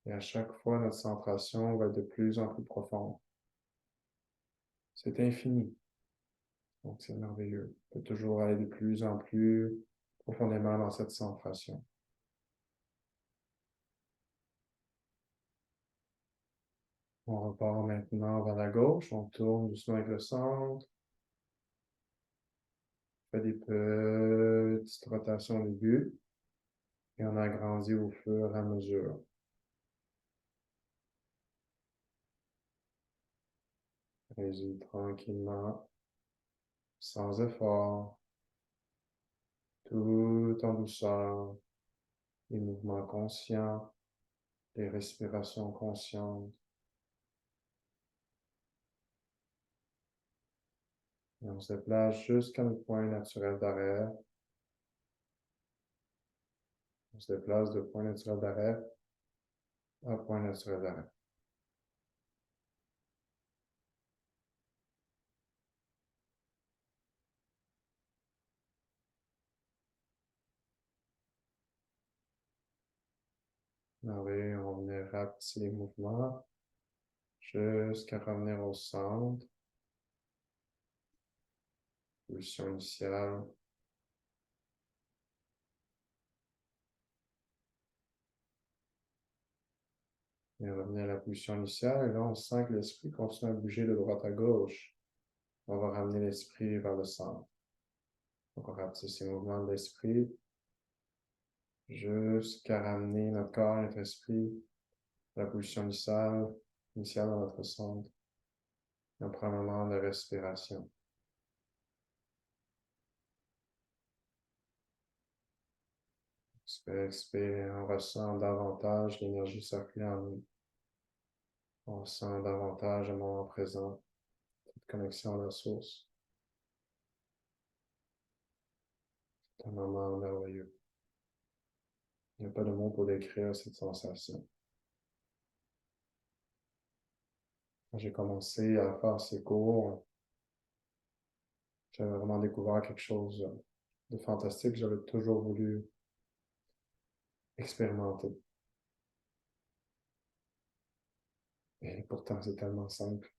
Et à chaque fois, notre centration va être de plus en plus profonde. C'est infini. Donc, c'est merveilleux. On peut toujours aller de plus en plus profondément dans cette centration. On repart maintenant vers la gauche. On tourne doucement avec le centre. On fait des petites rotations au début. Et on agrandit au fur et à mesure. Allez-y tranquillement, sans effort, tout en douceur, les mouvements conscients, les respirations conscientes. Et on se déplace jusqu'à notre point naturel d'arrêt. On se déplace de point naturel d'arrêt à point naturel d'arrêt. Allez, on venir rapetisser les mouvements jusqu'à revenir au centre. Position initiale. Et revenir à la position initiale. Et là, on sent que l'esprit continue à bouger de droite à gauche. On va ramener l'esprit vers le centre. Donc, on rapetisse ces mouvements de l'esprit jusqu'à ramener notre corps et notre esprit à la position initiale dans notre centre. Et on prend un moment de respiration. Expire, on ressent davantage l'énergie circuler en nous. On sent davantage le moment présent, cette connexion à la source. C'est un moment merveilleux. Il n'y a pas de mots pour décrire cette sensation. Quand j'ai commencé à faire ces cours, j'avais vraiment découvert quelque chose de fantastique que j'avais toujours voulu expérimenter. Et pourtant, c'est tellement simple.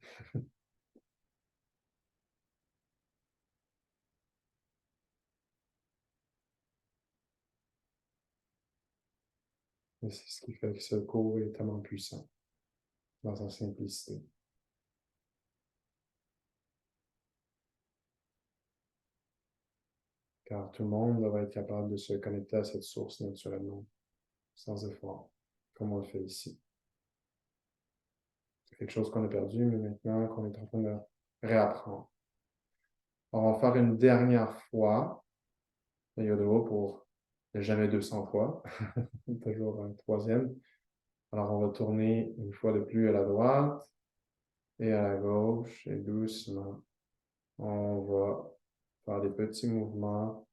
Et c'est ce qui fait que ce cours est tellement puissant dans sa simplicité. Car tout le monde devrait être capable de se connecter à cette source naturellement, sans effort, comme on le fait ici. C'est quelque chose qu'on a perdu, mais maintenant qu'on est en train de réapprendre. On va faire une dernière fois le Yodo pour jamais 200 fois, toujours un troisième. Alors on va tourner une fois de plus à la droite et à la gauche et doucement. On va faire des petits mouvements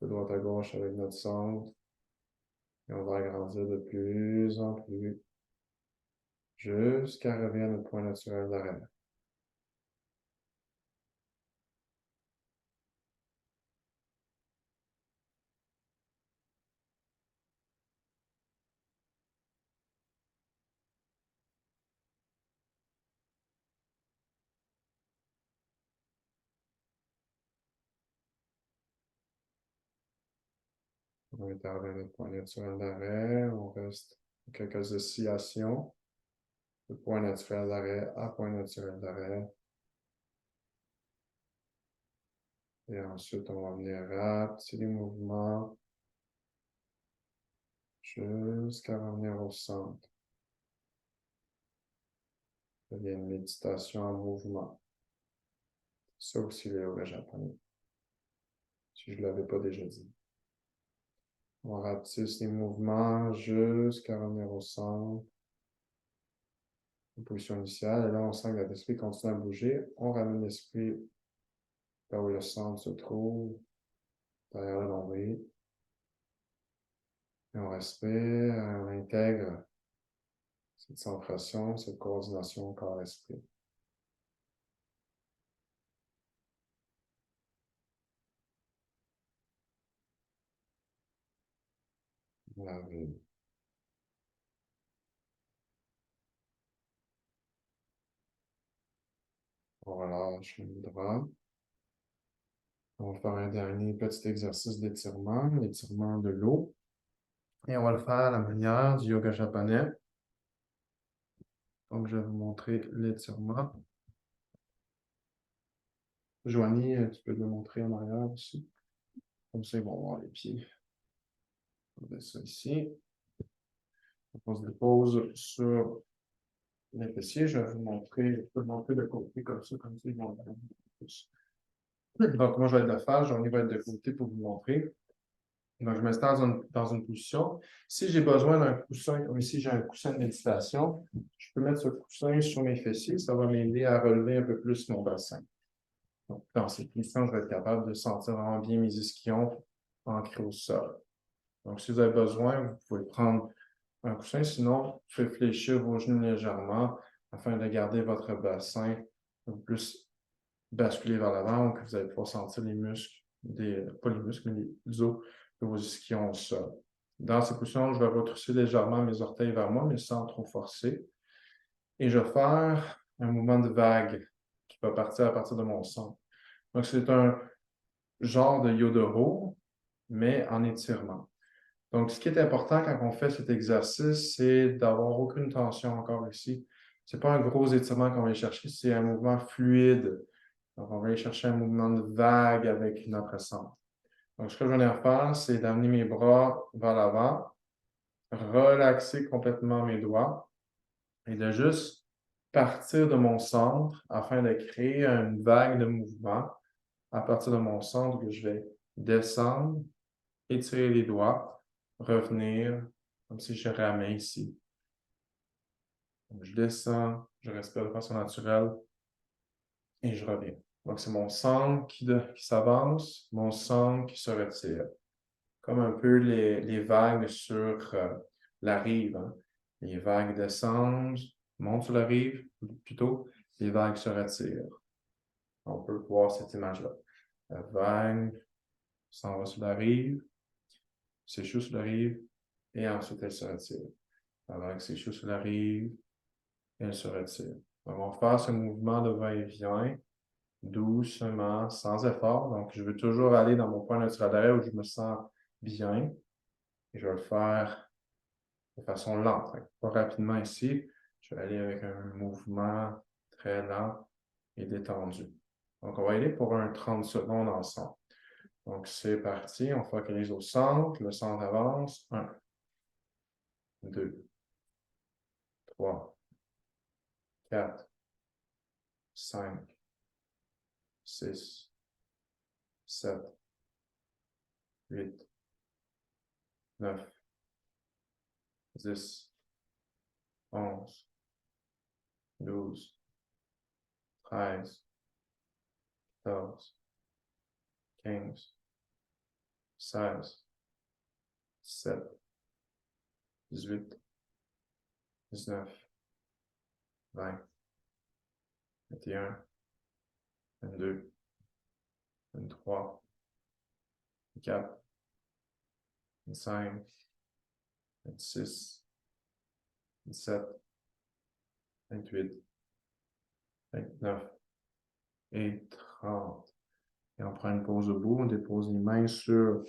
de droite à gauche avec notre centre et on va agrandir de plus en plus jusqu'à arriver à notre point naturel d'arrêt. On intervient à notre point naturel d'arrêt, on reste quelques oscillations de point naturel d'arrêt à point naturel d'arrêt. Et ensuite, on va venir rapetisser les mouvements jusqu'à revenir au centre. Ça devient une méditation en mouvement. Ça aussi, le yoga japonais. Si je ne l'avais pas déjà dit. On rapetisse les mouvements jusqu'à revenir au centre. En position initiale. Et là, on sent que l'esprit continue à bouger. On ramène l'esprit là où le centre se trouve, derrière le nombril. Et on respire, on intègre cette centration, cette coordination corps-esprit. Merveilleux. On relâche les bras. On va faire un dernier petit exercice d'étirement, l'étirement de l'eau. Et on va le faire à la manière du yoga japonais. Donc, je vais vous montrer l'étirement. Joanie, tu peux le montrer en arrière aussi. Comme ça, ils vont voir les pieds. On va mettre ça ici. On se dépose sur les fessiers. Je vais vous montrer, je peux montrer de côté comme ça, ils vont être plus. Donc, moi, je vais être de face, j'en ai va être de côté pour vous montrer. Donc, je me mets dans une position. Si j'ai besoin d'un coussin, comme ici, j'ai un coussin de méditation, je peux mettre ce coussin sur mes fessiers. Ça va m'aider à relever un peu plus mon bassin. Donc, dans ces positions, je vais être capable de sentir vraiment bien mes ischions ancrés au sol. Donc, si vous avez besoin, vous pouvez prendre un coussin. Sinon, vous pouvez fléchir vos genoux légèrement afin de garder votre bassin un peu plus basculer vers l'avant ou que vous allez pouvoir sentir les muscles, pas les muscles, mais les os de vos ischions au sol. Dans cette position, je vais retrousser légèrement mes orteils vers moi, mais sans trop forcer. Et je vais faire un mouvement de vague qui va partir à partir de mon centre. Donc, c'est un genre de Yodoro, mais en étirement. Donc, ce qui est important quand on fait cet exercice, c'est d'avoir aucune tension encore ici. Ce n'est pas un gros étirement qu'on va aller chercher, c'est un mouvement fluide. Donc, on va aller chercher un mouvement de vague avec notre centre. Donc, ce que je viens de faire, c'est d'amener mes bras vers l'avant, relaxer complètement mes doigts et de juste partir de mon centre afin de créer une vague de mouvement à partir de mon centre que je vais descendre, étirer les doigts, revenir comme si je ramais ici. Donc, je descends, je respire de façon naturelle et je reviens. Donc, c'est mon centre qui s'avance, mon centre qui se retire. Comme un peu les vagues sur la rive. Hein. Les vagues descendent, montent sur la rive, plutôt, les vagues se retirent. On peut voir cette image-là. La vague s'en va sur la rive, s'échoue sur la rive, et ensuite elle se retire. La vague s'échoue sur la rive, et elle se retire. Donc, on va faire ce mouvement de va-et-vient doucement, sans effort. Donc, je veux toujours aller dans mon point naturel d'arrêt où je me sens bien. Et je vais le faire de façon lente, hein. Pas rapidement ici. Je vais aller avec un mouvement très lent et détendu. Donc, on va y aller pour un 30 secondes ensemble. Donc, c'est parti. On focalise au centre. Le centre avance. 1, 2, 3, 4, 5, 6, 7, 8, 9, 10, 11, 12, 13, 14, 15, 16, 17, 18, 19, 20, 21, 22, 23, 24, 25, 26, 27, 28, 29 et 30. Et on prend une pause au bout, on dépose les mains sur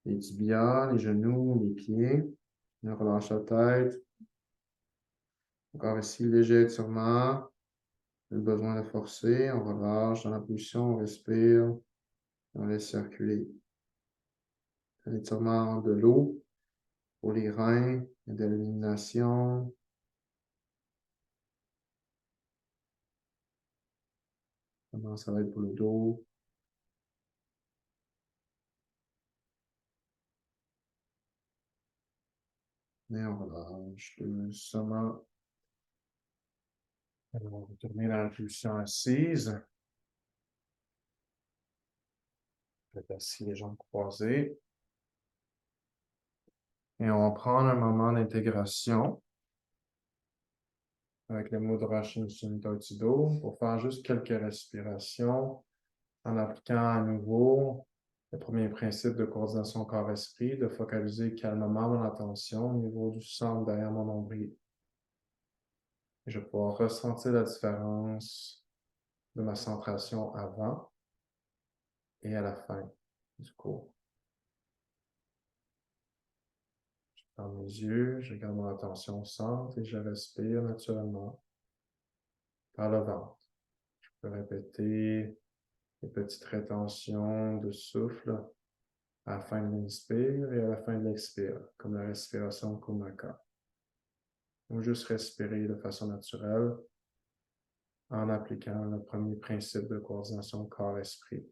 les tibias, les genoux, les pieds. On relâche la tête. Encore ici, léger étirement. Le besoin de forcer, on relâche dans la position, on respire, on laisse circuler. Un étirement de l'eau pour les reins et de l'élimination. Comment ça va être pour le dos? Et on relâche doucement. Alors, on va retourner dans la position assise. Peut-être assis, les jambes croisées. Et on va prendre un moment d'intégration avec le Mudra Shinshunta Uchido pour faire juste quelques respirations en appliquant à nouveau le premier principe de coordination corps-esprit, de focaliser calmement mon attention au niveau du centre derrière mon nombril. Je vais pouvoir ressentir la différence de ma centration avant et à la fin du cours. Je ferme mes yeux, je garde mon attention au centre et je respire naturellement par le ventre. Je peux répéter les petites rétentions de souffle à la fin de l'inspire et à la fin de l'expire, comme la respiration Kumaka. ou juste respirer de façon naturelle en appliquant le premier principe de coordination corps-esprit.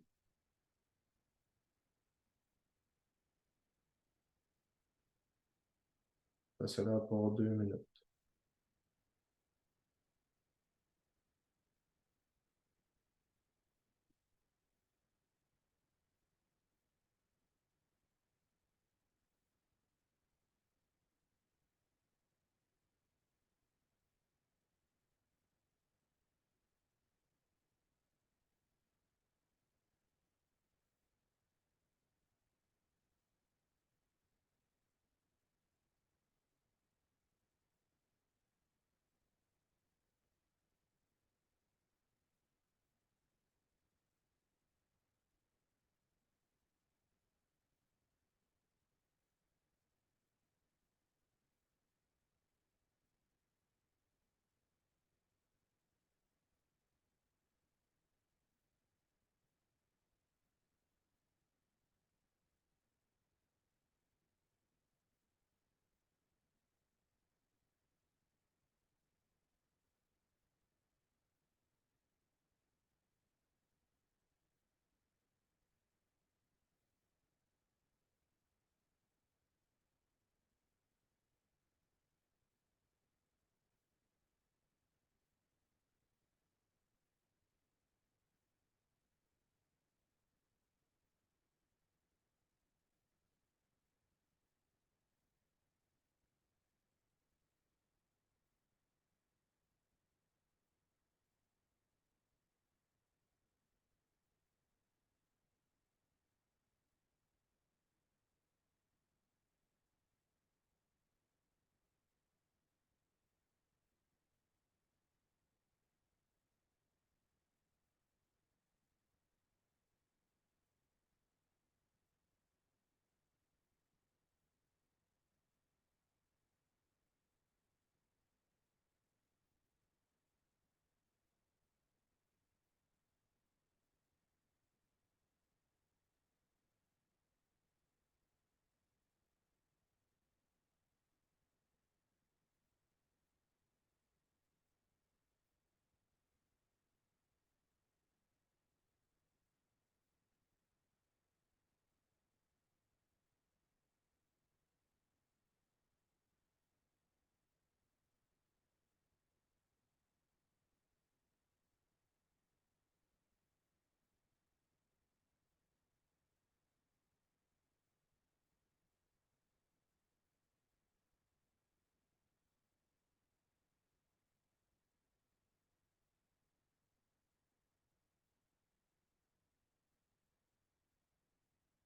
Fais cela pour 2 minutes.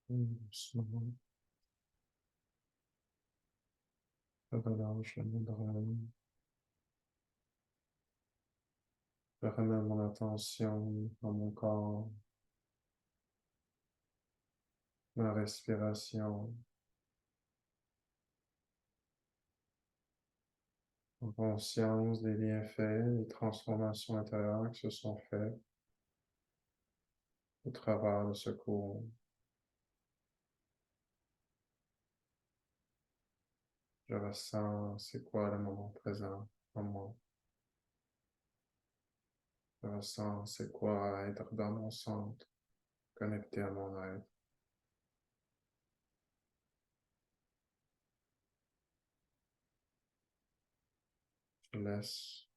Doucement, je relâche le membrane. Je ramène mon attention dans mon corps, ma respiration, en conscience des bienfaits, des transformations intérieures qui se sont faites au travers de ce cours. Je ressens c'est quoi le moment présent en moi. Je ressens c'est quoi être dans mon centre, connecté à mon être. Je laisse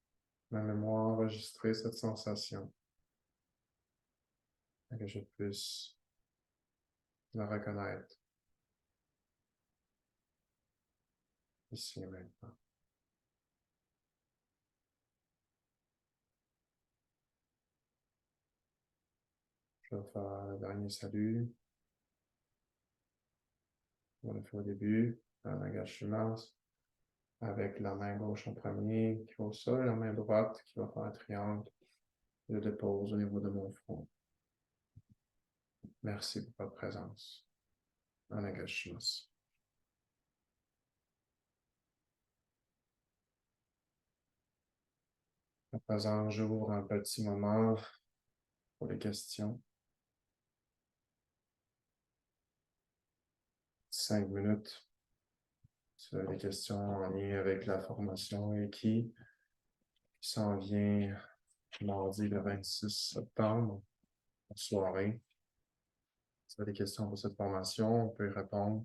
ma mémoire enregistrer cette sensation et que je puisse la reconnaître ici et maintenant. Je vais faire le dernier salut. On l'a fait au début, un langage Shimas, avec la main gauche en premier qui va au sol, la main droite qui va faire un triangle. Je le dépose au niveau de mon front. Merci pour votre présence. Un langage Shimas. À présent, j'ouvre un petit moment pour les questions. 5 minutes. Tu as des questions en lien avec la formation qui s'en vient mardi le 26 septembre, en soirée. Si tu as des questions pour cette formation, on peut y répondre.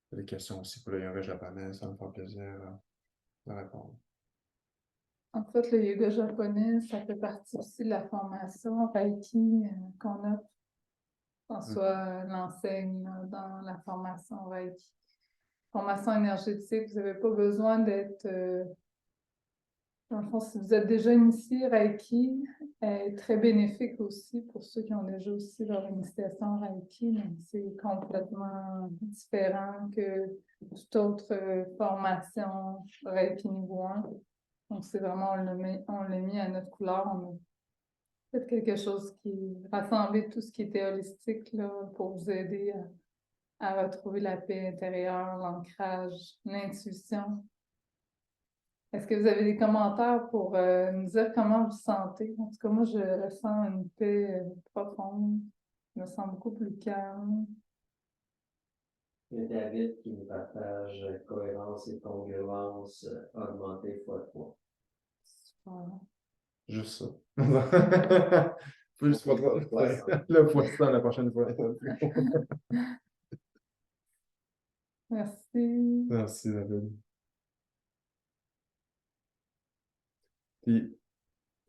Si tu as des questions aussi pour le yoga japonais, ça me fait plaisir de répondre. En fait, le yoga japonais, ça fait partie aussi de la formation Reiki qu'on a. François l'enseigne dans la formation Reiki. Formation énergétique, vous n'avez pas besoin d'être... dans le fond, si vous êtes déjà initié, Reiki est très bénéfique aussi pour ceux qui ont déjà aussi leur initiation Reiki, mais c'est complètement différent que toute autre formation Reiki niveau 1. Donc, c'est vraiment, on l'a mis à notre couleur. On a fait quelque chose qui rassemblait tout ce qui était holistique là, pour vous aider à retrouver la paix intérieure, l'ancrage, l'intuition. Est-ce que vous avez des commentaires pour nous dire comment vous vous sentez? En tout cas, moi, je ressens une paix profonde. Je me sens beaucoup plus calme. Il y a David qui nous partage cohérence et congruence augmentée x3. Voilà. Juste ça. Plus pas trop. Le poisson la prochaine fois. Merci. Merci, David. Puis,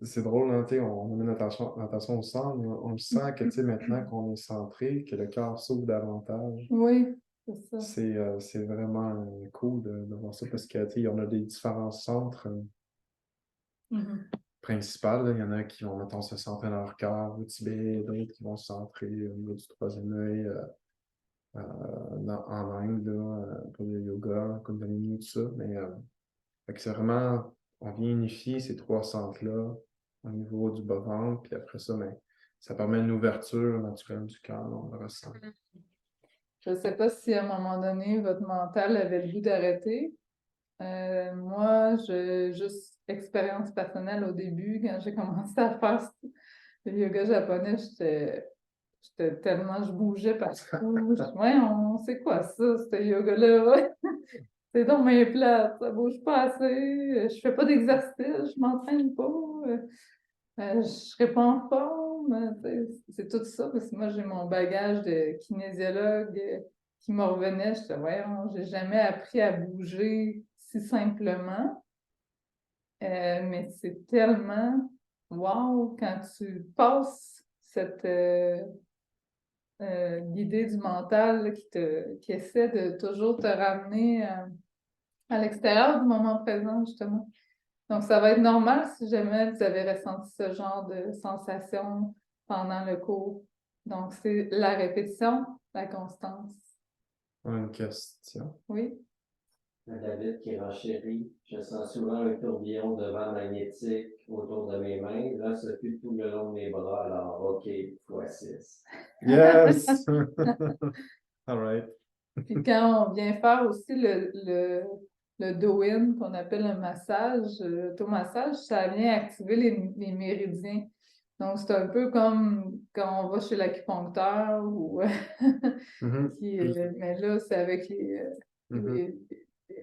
c'est drôle, hein, on met notre attention au centre, mais on le sent que maintenant qu'on est centré, que le cœur s'ouvre davantage. Oui, c'est ça. C'est vraiment cool de voir ça parce qu'on a des différents centres principaux. Là. Il y en a qui vont, mettons, se centrer dans leur cœur au Tibet, d'autres qui vont se centrer au niveau du troisième œil en Inde, pour le yoga, Kundalini, tout ça. Mais fait que c'est vraiment, on vient unifier ces trois centres-là au niveau du bas-ventre, puis après ça, ben, ça permet une ouverture naturelle du cœur, on le ressent. Je ne sais pas si à un moment donné, votre mental avait le goût d'arrêter. Moi, juste expérience personnelle au début, quand j'ai commencé à faire le yoga japonais, j'étais tellement, je bougeais partout. Ouais, on sait quoi ça, ce yoga-là? C'est donc mes plate, ça bouge pas assez, je fais pas d'exercice, je m'entraîne pas, je serais pas en forme. C'est tout ça, parce que moi, j'ai mon bagage de kinésiologue qui me revenait. Je disais, voyons, j'ai jamais appris à bouger si simplement. Mais c'est tellement wow quand tu passes cette l'idée du mental là, qui essaie de toujours te ramener à l'extérieur du moment présent, justement. Donc, ça va être normal si jamais vous avez ressenti ce genre de sensation pendant le cours. Donc, c'est la répétition, la constance. Une question. Oui. David qui renchérit. Je sens souvent un tourbillon de vent magnétique autour de mes mains. Là, ça fait tout le long de mes bras. Alors, OK, x6. Yes! All right. Puis quand on vient faire aussi le do-in, qu'on appelle un massage, l'automassage, ça vient activer les méridiens. Donc, c'est un peu comme quand on va chez l'acupuncteur ou mais là, c'est avec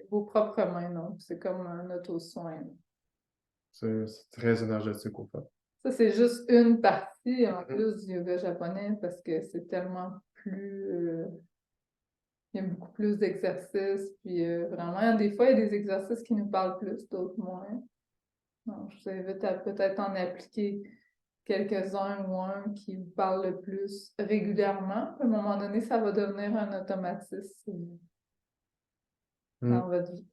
vos propres mains. Donc, c'est comme un auto-soin. C'est très énergétique au fait. Ça, c'est juste une partie en plus du yoga japonais parce que c'est tellement plus... il y a beaucoup plus d'exercices, puis vraiment, des fois, il y a des exercices qui nous parlent plus, d'autres moins. Donc, je vous invite à peut-être en appliquer quelques-uns ou un qui vous parle le plus régulièrement. À un moment donné, ça va devenir un automatisme dans votre vie.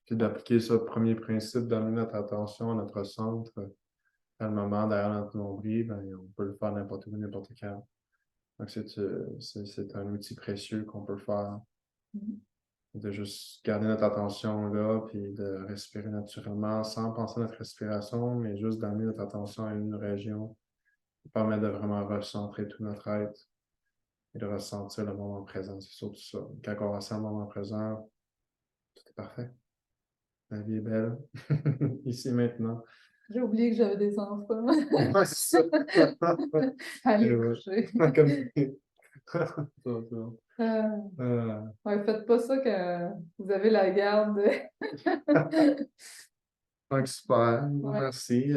Puis d'appliquer ce premier principe, d'amener notre attention à notre centre, à le moment derrière notre nombril, ben, on peut le faire n'importe où, n'importe quand. Donc, c'est un outil précieux qu'on peut faire. De juste garder notre attention là, puis de respirer naturellement sans penser à notre respiration, mais juste d'amener notre attention à une région qui permet de vraiment recentrer tout notre être et de ressentir le moment présent. C'est surtout ça. Quand on ressent le moment présent, tout est parfait. La vie est belle. Ici, maintenant. J'ai oublié que j'avais des enfants. Ouais, c'est ça. Allez coucher. Ouais, faites pas ça quand vous avez la garde. Donc, super. Ouais. Merci.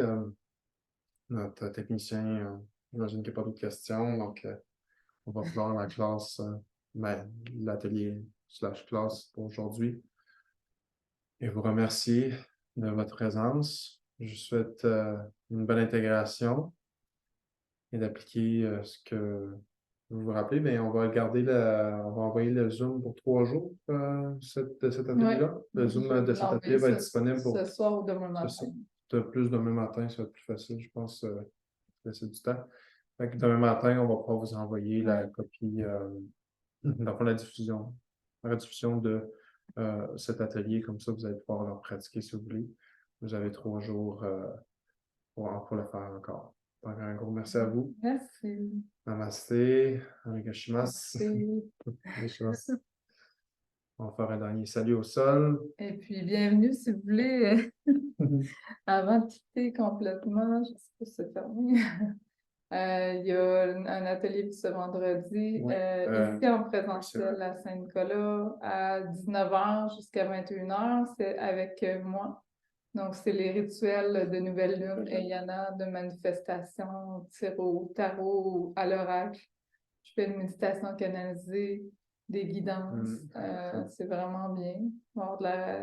Notre technicien, j'imagine qu'il n'y a pas d'autres questions. Donc, on va clore la classe, l'atelier / classe pour aujourd'hui. Et vous remercie de votre présence. Je vous souhaite une bonne intégration et d'appliquer ce que vous vous rappelez. Mais on va on va envoyer le Zoom pour 3 jours de cet atelier-là. Le Zoom Je vais de cet l'envoyer atelier va être disponible pour ce soir ou demain ce soir. matin. Plus demain matin, ça va être plus facile, je pense, laisser du temps. Fait que demain matin, on va pouvoir vous envoyer la copie, dans le fond, la rediffusion de cet atelier. Comme ça, vous allez pouvoir le pratiquer si vous voulez. Vous avez 3 jours pour le faire encore. Donc, un gros merci à vous. Merci. Namasté, arigashimasu. Merci. On va faire un dernier salut au sol. Et puis, bienvenue si vous voulez, avant de quitter complètement, je ne sais pas si c'est fermé. Il y a un atelier ce vendredi, Oui, ici en présentiel à Saint-Nicolas, à 19h jusqu'à 21h. C'est avec moi. Donc, c'est les rituels de nouvelle lune et il y en a de manifestations, tarot, à l'oracle. Je fais une méditation canalisée, des guidances. C'est vraiment bien. Il va y avoir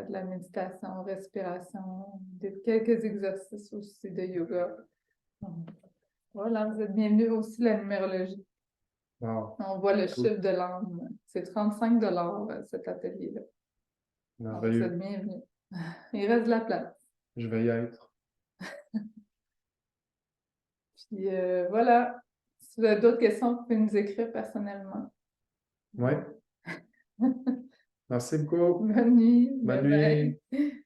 de la méditation, respiration, quelques exercices aussi de yoga. Voilà, vous êtes bienvenus aussi la numérologie. Wow. On voit le chiffre de l'âme. C'est 35 $ cet atelier-là. Vous êtes bienvenus. Il reste de la place. Je vais y être. Puis voilà. Si vous avez d'autres questions, vous pouvez nous écrire personnellement. Oui. Merci beaucoup. Bonne nuit. Bonne Bye bye. nuit.